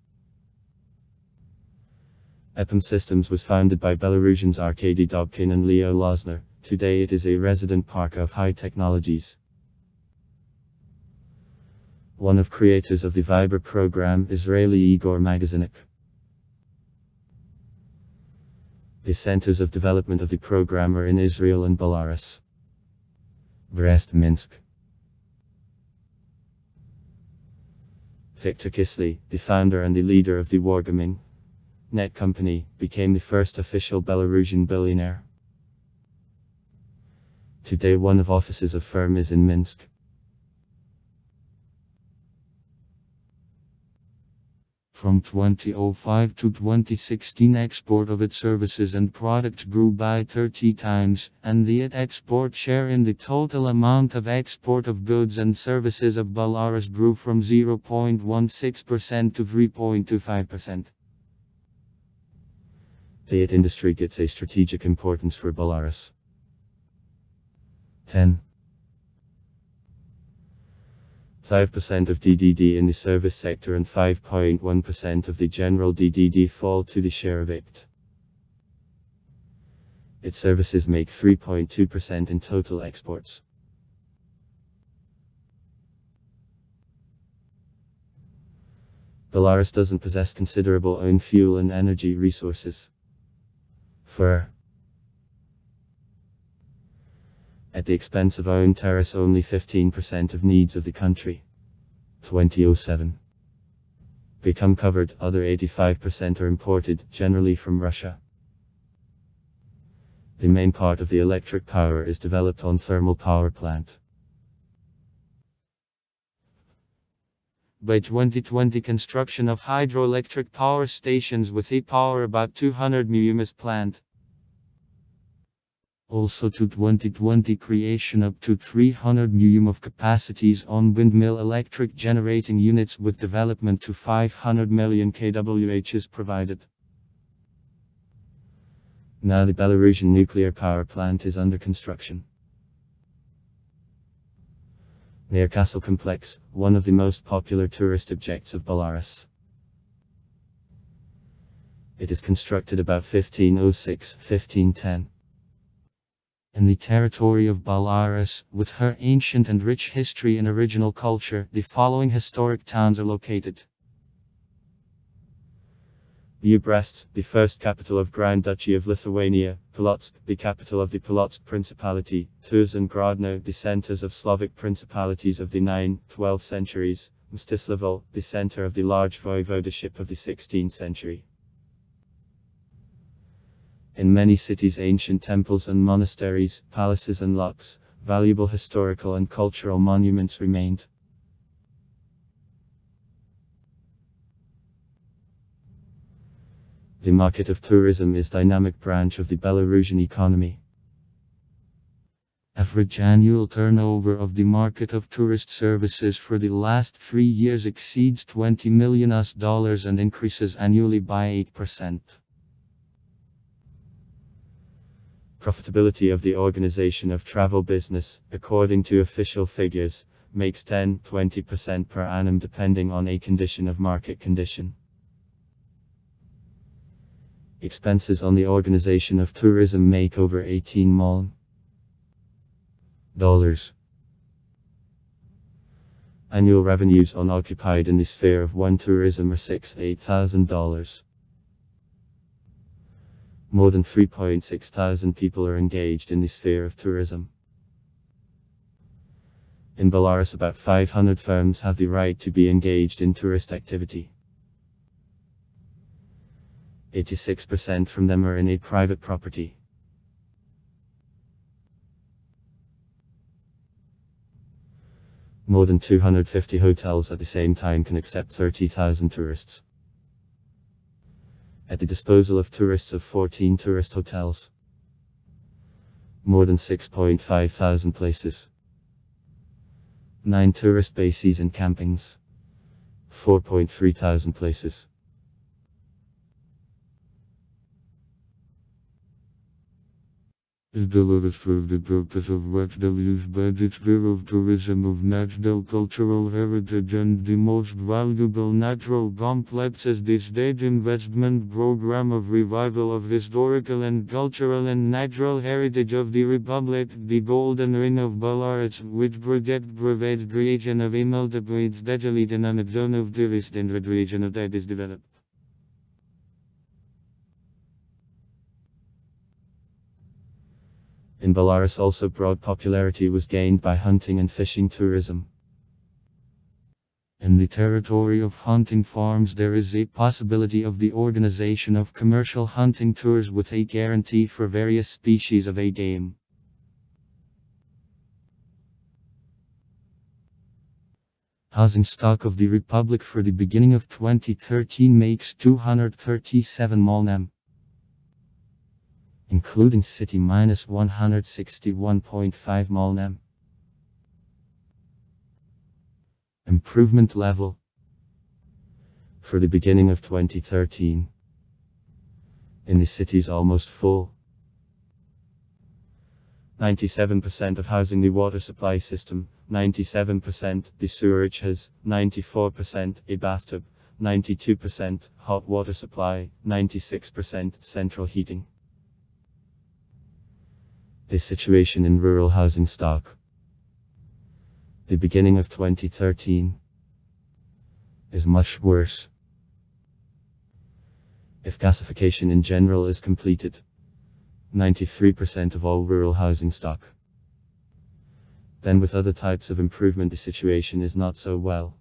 EPAM Systems was founded by Belarusians Arkady Dobkin and Leo Lozner. Today it is a resident park of high technologies. One of creators of the Viber program, Israeli Igor Magazinik. The centers of development of the program are in Israel and Belarus. Brest, Minsk. Viktor Kisly, the founder and the leader of the Wargaming Net company, became the first official Belarusian billionaire. Today one of offices of firm is in Minsk. From 2005 to 2016 export of its services and products grew by 30 times, and the export share in the total amount of export of goods and services of Belarus grew from 0.16% to 3.25%. The industry gets a strategic importance for Belarus. 5% of DDD in the service sector and 5.1% of the general DDD fall to the share of it. Its services make 3.2% in total exports. Belarus doesn't possess considerable own fuel and energy resources. At the expense of own tariffs, only 15% of needs of the country. 2007. Become covered, other 85% are imported, generally from Russia. The main part of the electric power is developed on thermal power plant. By 2020, construction of hydroelectric power stations with e-power about 200 MW is planned. Also to 2020, creation up to 300 MW of capacities on windmill electric generating units with development to 500 million kWh is provided. Now the Belarusian nuclear power plant is under construction. Near Castle Complex, one of the most popular tourist objects of Belarus. It is constructed about 1506-1510. In the territory of Belarus, with her ancient and rich history and original culture, the following historic towns are located. Brest, the first capital of Grand Duchy of Lithuania; Polotsk, the capital of the Polotsk Principality; Tuz and Grodno, the centers of Slavic principalities of the 9th-12th centuries; Mstislavl, the center of the large voivodeship of the 16th century. In many cities, ancient temples and monasteries, palaces and locks, valuable historical and cultural monuments remained. The market of tourism is a dynamic branch of the Belarusian economy. Average annual turnover of the market of tourist services for the last 3 years exceeds $20 million and increases annually by 8%. Profitability of the organization of travel business, according to official figures, makes 10-20% per annum depending on a condition of market condition. Expenses on the organization of tourism make over $18 million. Annual revenues unoccupied in the sphere of one tourism are $6,000-8,000. More than 3.6 thousand people are engaged in the sphere of tourism. In Belarus, about 500 firms have the right to be engaged in tourist activity. 86% from them are in a private property. More than 250 hotels at the same time can accept 30,000 tourists. At the disposal of tourists of 14 tourist hotels. More than 6.5 thousand places. 9 tourist bases and campings. 4.3 thousand places. Belarus for the purpose of which the use budget Bureau of Tourism of Natural Cultural Heritage and the most valuable natural complexes the state investment program of revival of historical and cultural and natural heritage of the Republic, the Golden Ring of Belarus, which project provides creation of a multiple digitally dynamic zone of tourist and recreational that is developed. In Belarus also broad popularity was gained by hunting and fishing tourism. In the territory of hunting farms there is a possibility of the organization of commercial hunting tours with a guarantee for various species of a game. Housing stock of the Republic for the beginning of 2013 makes 237 million. Including city minus 161.5 million. Improvement level. For the beginning of 2013. In the cities almost full. 97% of housing the water supply system, 97% the sewerage has, 94% a bathtub, 92% hot water supply, 96% central heating. The situation in rural housing stock. The beginning of 2013 is much worse. If gasification in general is completed, 93% of all rural housing stock. Then with other types of improvement the situation is not so well.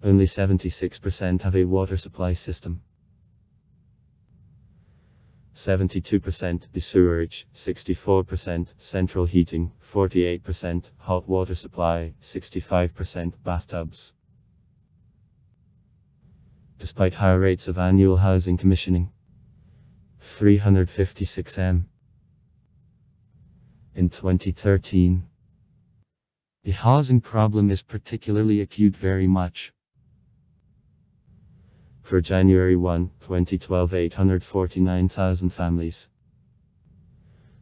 Only 76% have a water supply system. 72% the sewerage, 64% central heating, 48% hot water supply, 65% bathtubs. Despite higher rates of annual housing commissioning, 356 M. In 2013, the housing problem is particularly acute very much. For January 1, 2012, 849,000 families.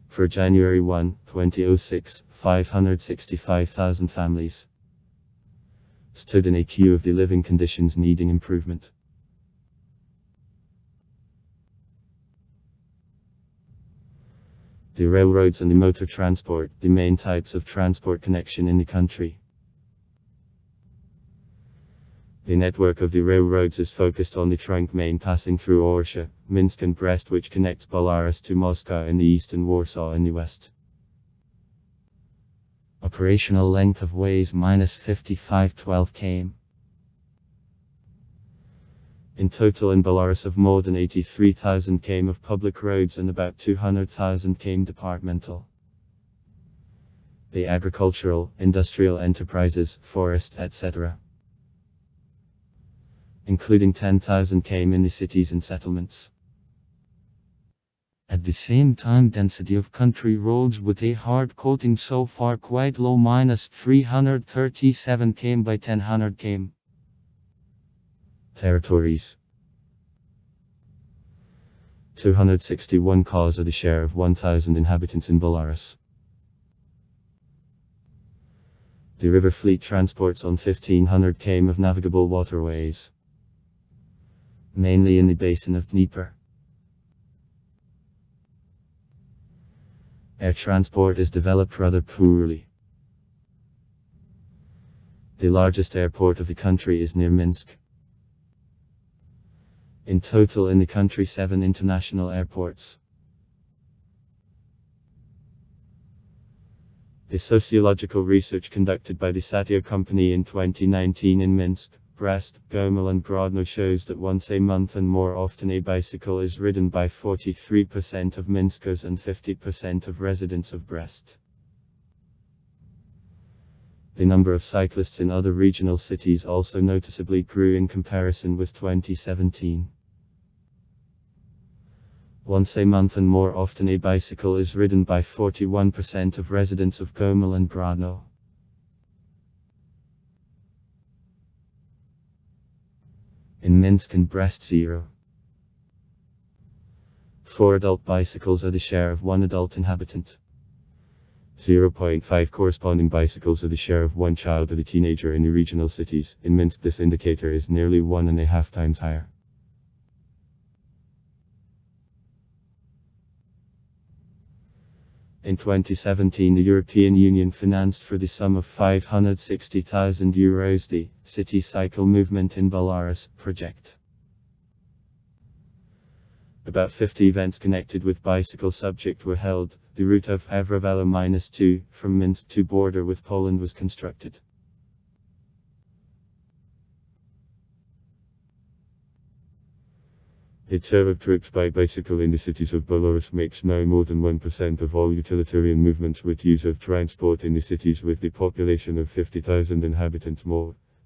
For January 1, 2006, 565,000 families stood in a queue of the living conditions needing improvement. The railroads and the motor transport, the main types of transport connection in the country. The network of the railroads is focused on the trunk main passing through Orsha, Minsk and Brest, which connects Belarus to Moscow in the east and Warsaw in the west. Operational length of ways -5512 km. In total in Belarus of more than 83,000 km of public roads and about 200,000 km departmental. The agricultural, industrial enterprises, forest, etc. Including 10,000 km in the cities and settlements. At the same time, density of country roads with a hard coating so far quite low, -337 km by 1000 km. Territories. 261 cars are the share of 1,000 inhabitants in Belarus. The river fleet transports on 1,500 km of navigable waterways, mainly in the basin of Dnieper. Air transport is developed rather poorly. The largest airport of the country is near Minsk. In total in the country 7 international airports. The sociological research conducted by the Satya Company in 2019 in Minsk, Brest, Gomel and Grodno shows that once a month and more often a bicycle is ridden by 43% of Minskers and 50% of residents of Brest. The number of cyclists in other regional cities also noticeably grew in comparison with 2017. Once a month and more often a bicycle is ridden by 41% of residents of Gomel and Grodno. In Minsk and Brest 0. 4 adult bicycles are the share of 1 adult inhabitant. 0.5 corresponding bicycles are the share of 1 child or the teenager in the regional cities. In Minsk this indicator is nearly 1.5 times higher. In 2017 the European Union financed for the sum of €560,000 the City Cycle Movement in Belarus project. About 50 events connected with bicycle subject were held. The route of Evrovelo-2 from Minsk to border with Poland was constructed. The share of trips by bicycle in the cities of Belarus makes now more than 1% of all utilitarian movements with use of transport in the cities with the population of 50,000 inhabitants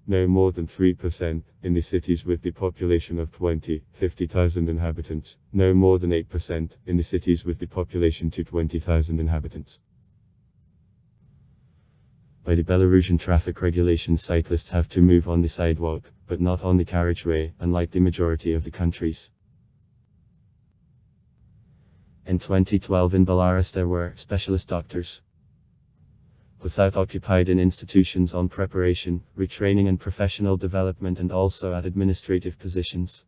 now more than 3%, in the cities with the population of 50,000 inhabitants, now more than 8%, in the cities with the population to 20,000 inhabitants. By the Belarusian traffic regulations cyclists have to move on the sidewalk, but not on the carriageway, unlike the majority of the countries. In 2012 in Belarus there were specialist doctors without occupied in institutions on preparation, retraining and professional development and also at administrative positions.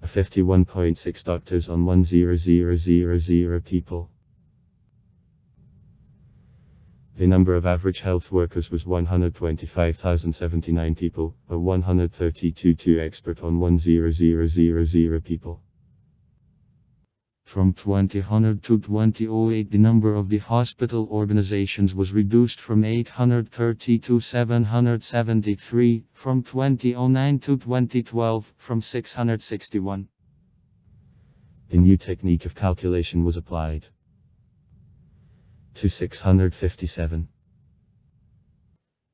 51.6 doctors on 1,000 people. The number of average health workers was 125,079 people, or 132 expert on 1,000 people. From 2000 to 2008, the number of the hospital organizations was reduced from 830 to 773, from 2009 to 2012, from 661. The new technique of calculation was applied to 657.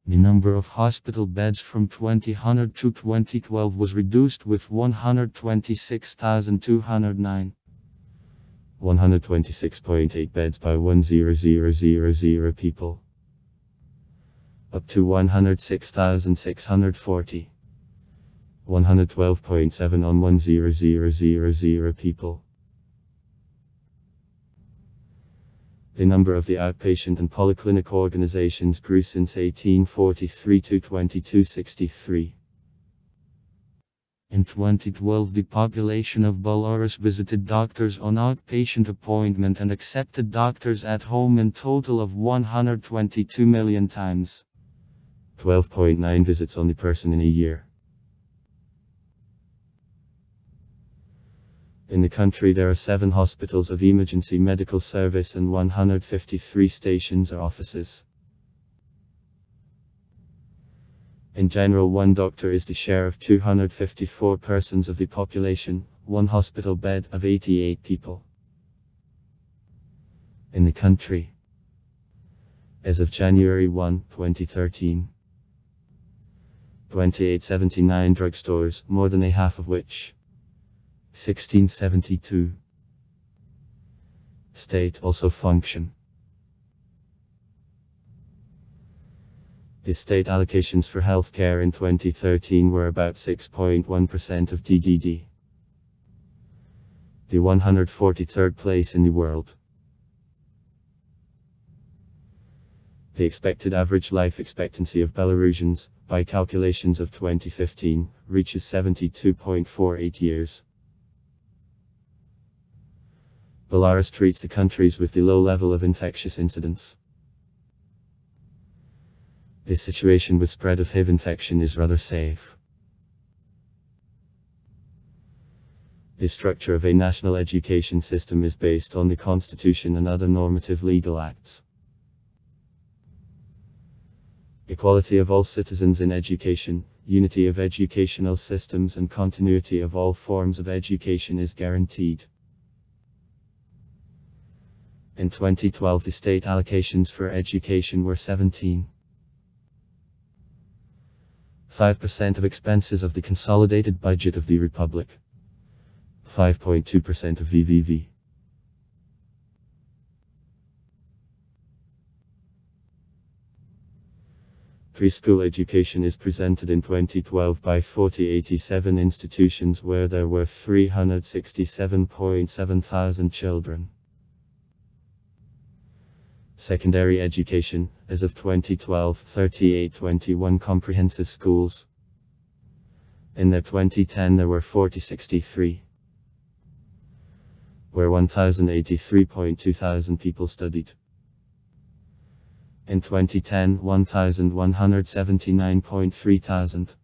The number of hospital beds from 2000 to 2012 was reduced with 126,209. 126.8 beds by 100,000 people. Up to 106,640. 112.7 on 100,000 people. The number of the outpatient and polyclinic organizations grew since 1843 to 2263. In 2012, the population of Belarus visited doctors on outpatient appointment and accepted doctors at home in total of 122 million times. 12.9 visits on the person in a year. In the country there are 7 hospitals of emergency medical service and 153 stations or offices. In general, 1 doctor is the share of 254 persons of the population, 1 hospital bed of 88 people. In the country, as of January 1, 2013, 2879 drugstores, more than a half of which 1672 state also function. The state allocations for healthcare in 2013 were about 6.1% of TDD. The 143rd place in the world. The expected average life expectancy of Belarusians, by calculations of 2015, reaches 72.48 years. Belarus treats the countries with the low level of infectious incidence. This situation with spread of HIV infection is rather safe. The structure of a national education system is based on the Constitution and other normative legal acts. Equality of all citizens in education, unity of educational systems and continuity of all forms of education is guaranteed. In 2012, the state allocations for education were 17.5% of expenses of the consolidated budget of the Republic. 5.2% of VVV. Preschool education is presented in 2012 by 87 institutions where there were 367.7 thousand children. Secondary education, as of 2012, 3821 comprehensive schools. In their 2010 there were 4063, where 1083.2 thousand people studied. In 2010, 1179.3 thousand.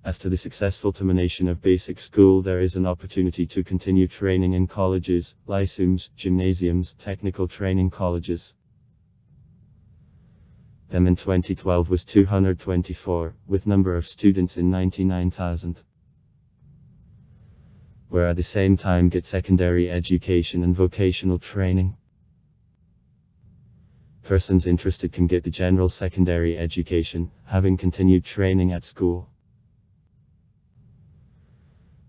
After the successful termination of basic school, there is an opportunity to continue training in colleges, lyceums, gymnasiums, technical training colleges. Them in 2012 was 224, with number of students in 99,000. Where at the same time get secondary education and vocational training. Persons interested can get the general secondary education, having continued training at school.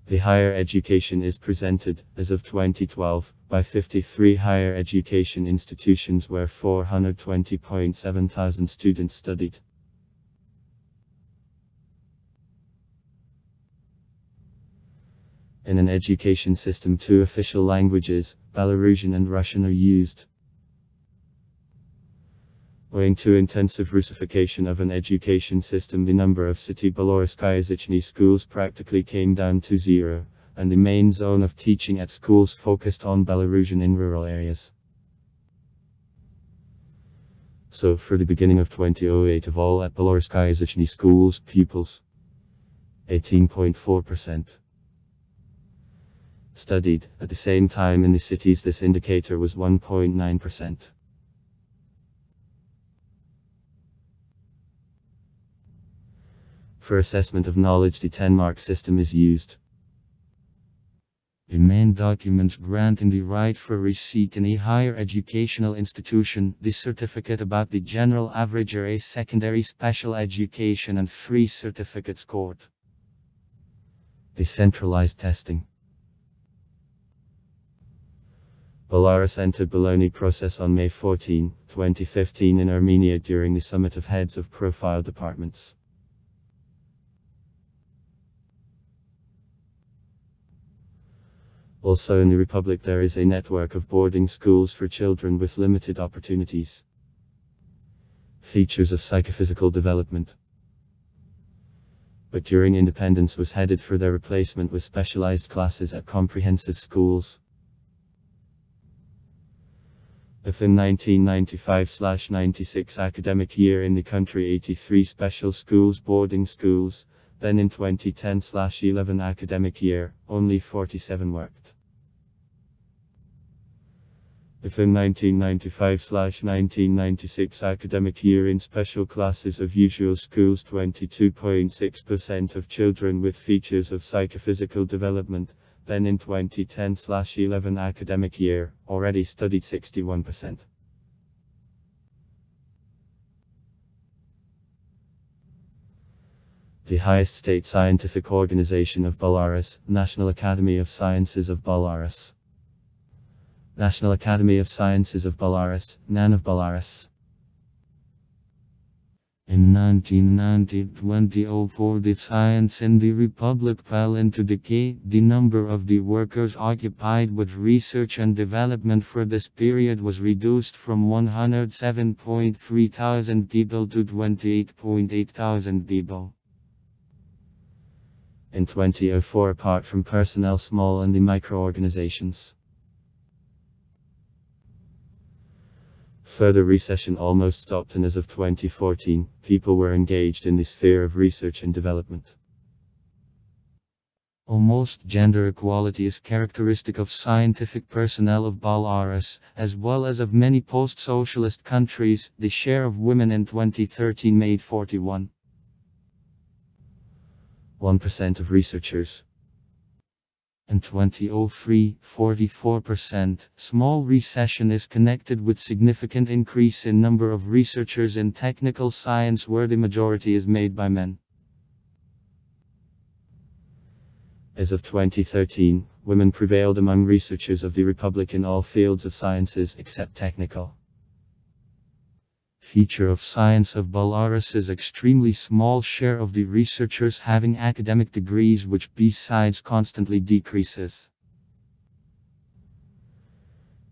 The higher education is presented, as of 2012, by 53 higher education institutions where 420.7 thousand students studied. In an education system, 2 official languages, Belarusian and Russian, are used. Owing to intensive Russification of an education system, the number of city Belarus schools practically came down to 0, and the main zone of teaching at schools focused on Belarusian in rural areas. So, for the beginning of 2008, of all at Belarus schools, pupils, 18.4%. studied. At the same time in the cities this indicator was 1.9%. For assessment of knowledge the 10-mark system is used. The main documents granting the right for receipt in a higher educational institution, the certificate about the general average or a secondary special education and 3 certificates scored. Decentralized testing. Belarus entered Bologna process on May 14, 2015 in Armenia during the summit of heads of profile departments. Also in the Republic there is a network of boarding schools for children with limited opportunities. Features of psychophysical development. But during independence was headed for their replacement with specialized classes at comprehensive schools. Within 1995/96 academic year in the country 83 special schools boarding schools, then in 2010/11 academic year, only 47 worked. Within 1995/1996 academic year in special classes of usual schools 22.6% of children with features of psychophysical development, then in 2010/11 academic year, already studied 61%. The highest state scientific organization of Belarus, National Academy of Sciences of Belarus. National Academy of Sciences of Belarus, NAN of Belarus. In 1990-2004 the science in the Republic fell into decay. The number of the workers occupied with research and development for this period was reduced from 107.3 thousand people to 28.8 thousand people. In 2004 apart from personnel small and the micro-organizations. Further recession almost stopped and as of 2014, people were engaged in the sphere of research and development. Almost gender equality is characteristic of scientific personnel of Belarus, as well as of many post-socialist countries. The share of women in 2013 made 41% of researchers. In 2003, 44%. Small recession is connected with significant increase in number of researchers in technical science where the majority is made by men. As of 2013, women prevailed among researchers of the Republic in all fields of sciences except technical. Feature of science of Belarus is extremely small share of the researchers having academic degrees which besides constantly decreases.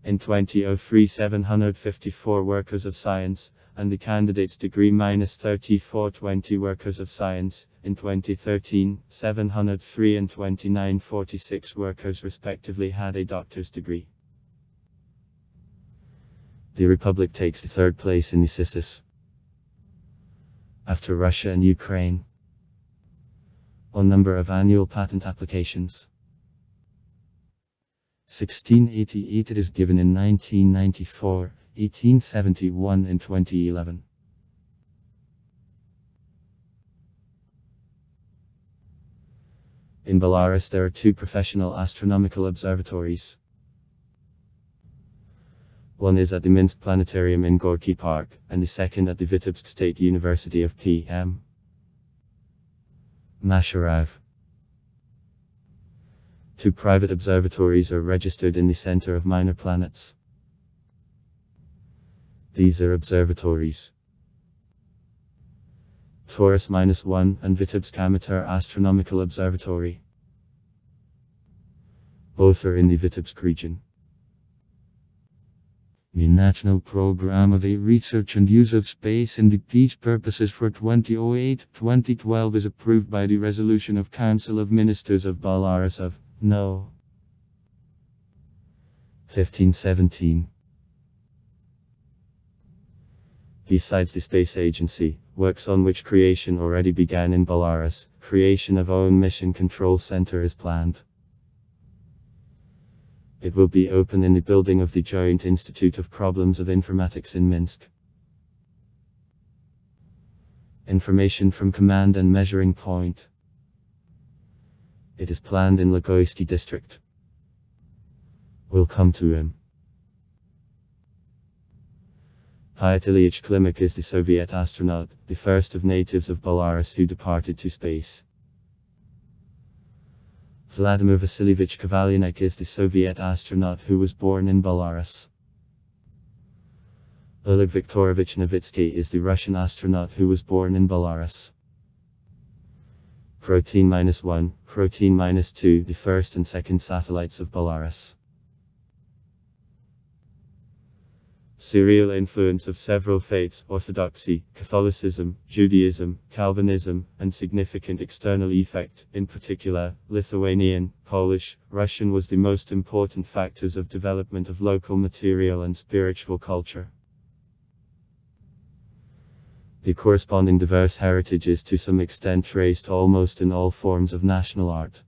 In 2003 754 workers of science, and the candidate's degree -34 20 workers of science, in 2013, 703 and 2946 workers respectively had a doctor's degree. The Republic takes the third place in the CISIS, after Russia and Ukraine, on number of annual patent applications. 1688 it is given in 1994, 1871 and 2011. In Belarus there are 2 professional astronomical observatories. One is at the Minsk Planetarium in Gorky Park, and the second at the Vitebsk State University of P.M. Masharov. 2 private observatories are registered in the center of minor planets. These are observatories Taurus-1 and Vitebsk Amateur Astronomical Observatory. Both are in the Vitebsk region. The National Program of Research and Use of Space in the Peace Purposes for 2008-2012 is approved by the resolution of Council of Ministers of Belarus of No. 1517. Besides the Space Agency, works on which creation already began in Belarus, creation of own mission control center is planned. It will be open in the building of the Joint Institute of Problems of Informatics in Minsk. Information from Command and Measuring Point. It is planned in Logoisky district. We'll come to him. Pyotr Ilyich Klimek is the Soviet astronaut, the first of natives of Belarus who departed to space. Vladimir Vasilievich Kovalyanek is the Soviet astronaut who was born in Belarus. Oleg Viktorovich Novitsky is the Russian astronaut who was born in Belarus. Protein-1, Protein-2, the first and second satellites of Belarus. Serial influence of several faiths: Orthodoxy, Catholicism, Judaism, Calvinism, and significant external effect, in particular, Lithuanian, Polish, Russian was the most important factors of development of local material and spiritual culture. The corresponding diverse heritage is to some extent traced almost in all forms of national art.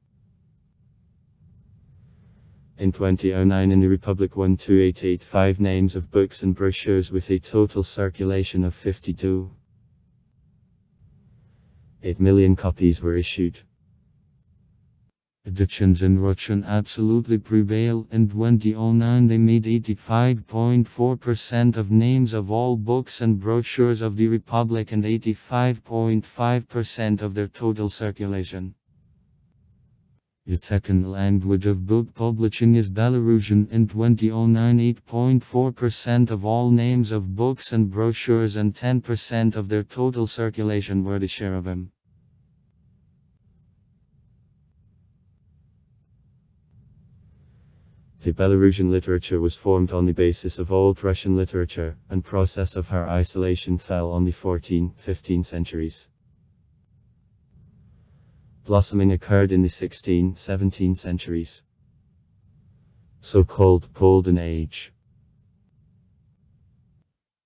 In 2009 in the Republic 12885 names of books and brochures with a total circulation of 52.8 million copies were issued. Editions in Russian absolutely prevail. In 2009 they made 85.4% of names of all books and brochures of the Republic and 85.5% of their total circulation. Its second language of book publishing is Belarusian. In 2009 8.4% of all names of books and brochures and 10% of their total circulation were the share of them. The Belarusian literature was formed on the basis of Old Russian literature, and process of her isolation fell on the 14th-15th centuries. Blossoming occurred in the 16th-17th centuries. So-called Golden Age.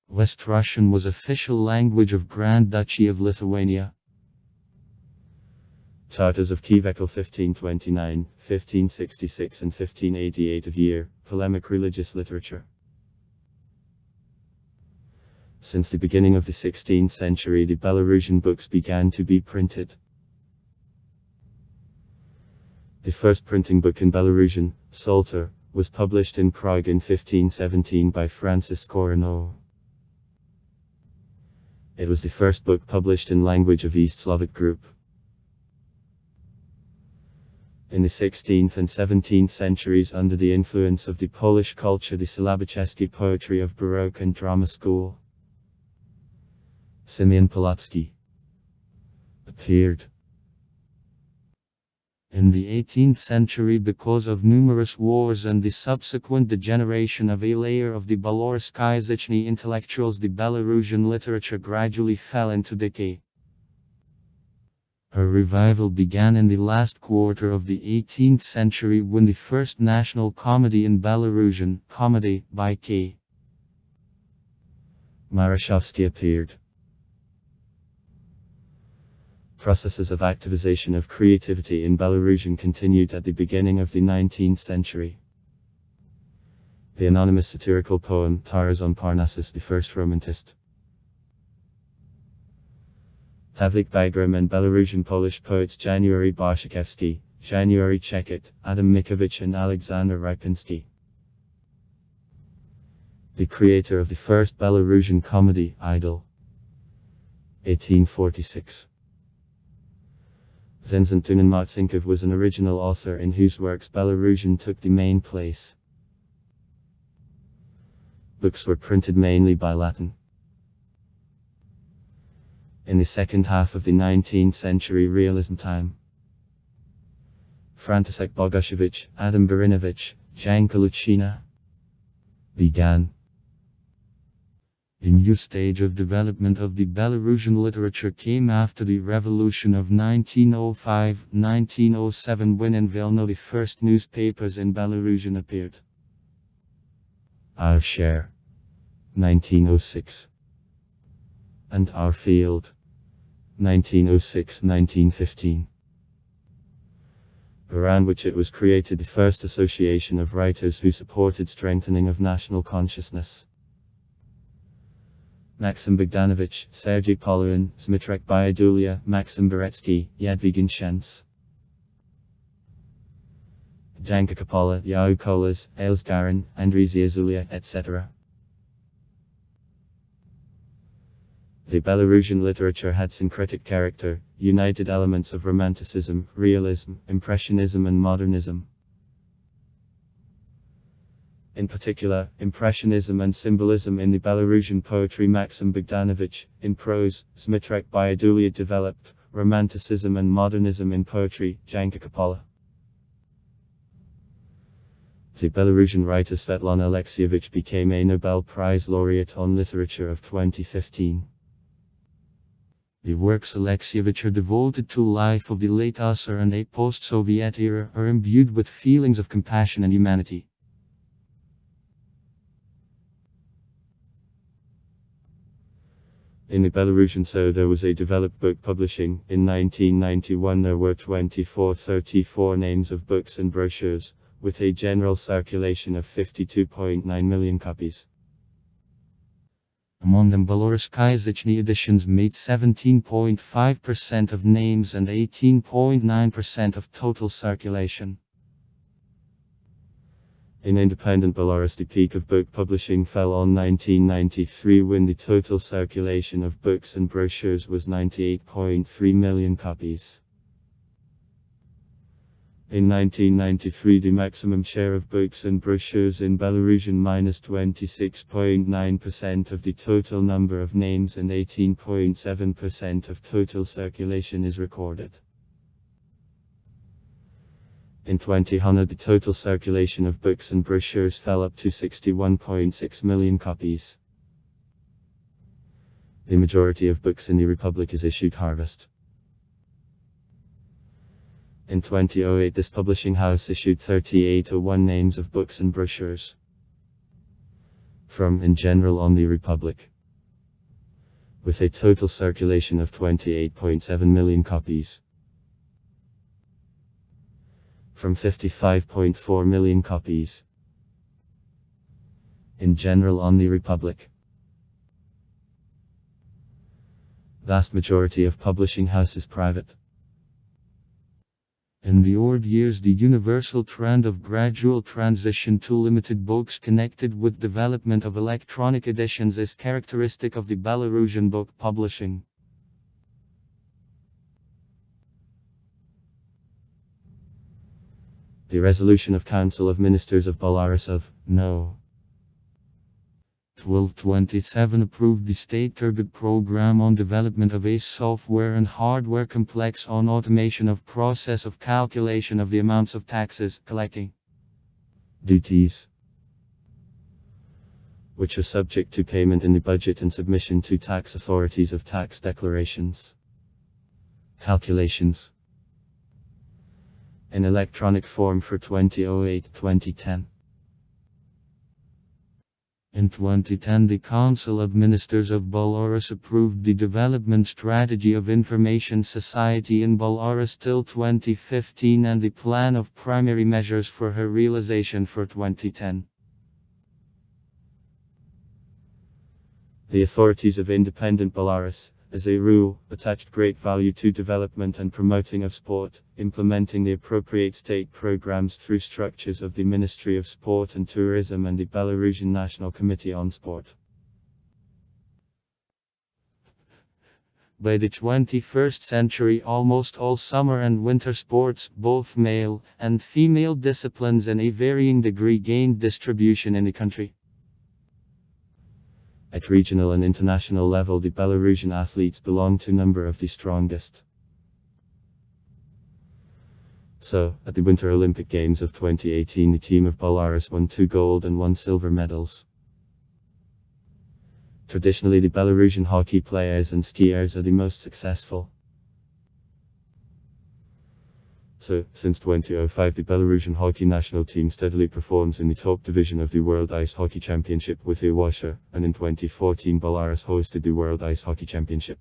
West Russian was official language of Grand Duchy of Lithuania. Tartars of Kievekel 1529, 1566 and 1588 of year, polemic religious literature. Since the beginning of the 16th century the Belarusian books began to be printed. The first printing book in Belarusian, Psalter, was published in Prague in 1517 by Francis Skoronow. It was the first book published in language of East Slavic group. In the 16th and 17th centuries under the influence of the Polish culture the Syllabichesky poetry of Baroque and drama school, Simeon Polotski, appeared. In the 18th century, because of numerous wars and the subsequent degeneration of a layer of the Belarus intellectuals, the Belarusian literature gradually fell into decay. A revival began in the last quarter of the 18th century when the first national comedy in Belarusian, Comedy, by K. Marashovsky appeared. Processes of activization of creativity in Belarusian continued at the beginning of the 19th century. The anonymous satirical poem Taras on Parnassus, the first Romantist. Pavlik Bagram and Belarusian Polish poets January Barshakevsky, January Chekit, Adam Mickiewicz and Alexander Rypinsky. The creator of the first Belarusian comedy, Idol. 1846. Vincent Tunin Martsinkov was an original author in whose works Belarusian took the main place. Books were printed mainly by Latin. In the second half of the 19th century realism time, František Bogušević, Adam Barinovich, Janka Luchina began. The new stage of development of the Belarusian literature came after the revolution of 1905-1907 when in Vilna the first newspapers in Belarusian appeared. Our Share, 1906. And Our Field, 1906-1915. around which it was created the first association of writers who supported strengthening of national consciousness. Maxim Bogdanovich, Sergei Poluin, Dmitrek Byadulia, Maxim Beretsky, Yadvigan Shens, Janka Kapola, Yao Kolas, Ailes Garin, Andriy Ziazulia, etc. The Belarusian literature had syncretic character, united elements of Romanticism, Realism, Impressionism and Modernism. In particular, Impressionism and Symbolism in the Belarusian poetry Maxim Bogdanovich, in prose, Dmitrek Byadulia developed, Romanticism and Modernism in poetry, Janka Kapola. The Belarusian writer Svetlana Alexievich became a Nobel Prize laureate on literature of 2015. The works Alexievich are devoted to life of the late USSR and a post-Soviet era are imbued with feelings of compassion and humanity. In the Belarusian so there was a developed book publishing. In 1991 there were 34 names of books and brochures, with a general circulation of 52.9 million copies. Among them Belarus editions made 17.5% of names and 18.9% of total circulation. In independent Belarus the peak of book publishing fell on 1993 when the total circulation of books and brochures was 98.3 million copies. In 1993 the maximum share of books and brochures in Belarusian -26.9% of the total number of names and 18.7% of total circulation is recorded. In 2000 the total circulation of books and brochures fell up to 61.6 million copies. The majority of books in the Republic is issued harvest. In 2008 this publishing house issued 3801 names of books and brochures from In General on the Republic, with a total circulation of 28.7 million copies. From 55.4 million copies In General on the Republic. Vast majority of publishing house is private. In the old years the universal trend of gradual transition to limited books connected with development of electronic editions is characteristic of the Belarusian book publishing. The resolution of Council of Ministers of Belarus of No. 1227 approved the state target program on development of a software and hardware complex on automation of process of calculation of the amounts of taxes collecting duties which are subject to payment in the budget and submission to tax authorities of tax declarations, calculations in electronic form for 2008-2010. In 2010 the Council of Ministers of Belarus approved the development strategy of information society in Belarus till 2015 and the plan of primary measures for her realization for 2010. The authorities of independent Belarus, as a rule, attached great value to development and promoting of sport, implementing the appropriate state programs through structures of the Ministry of Sport and Tourism and the Belarusian National Committee on Sport. By the 21st century almost all summer and winter sports, both male and female disciplines in a varying degree gained distribution in the country. At regional and international level the Belarusian athletes belong to number of the strongest. So, at the Winter Olympic Games of 2018 the team of Belarus won 2 gold and 1 silver medals. Traditionally the Belarusian hockey players and skiers are the most successful. So, since 2005 the Belarusian hockey national team steadily performs in the top division of the World Ice Hockey Championship with a washer, and in 2014 Belarus hosted the World Ice Hockey Championship.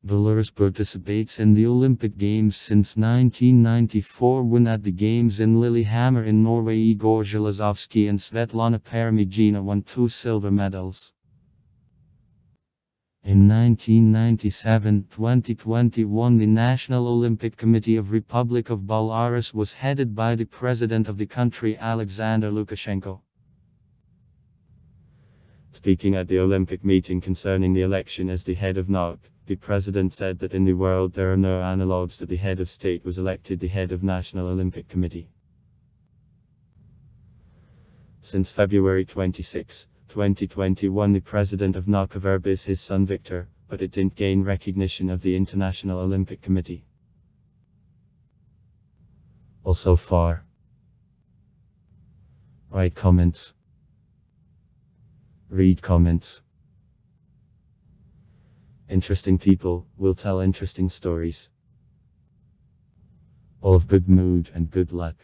Belarus participates in the Olympic Games since 1994 when at the Games in Lillehammer in Norway Igor Zhelezovsky and Svetlana Perimigina won 2 silver medals. In 1997-2021 the National Olympic Committee of Republic of Belarus was headed by the president of the country Alexander Lukashenko. Speaking at the Olympic meeting concerning the election as the head of NOC, the president said that in the world there are no analogues that the head of state was elected the head of National Olympic Committee. Since February 26, 2021 the president of NOC is his son Victor, but it didn't gain recognition of the International Olympic Committee. Also far. Write comments. Read comments. Interesting people will tell interesting stories. All of good mood and good luck.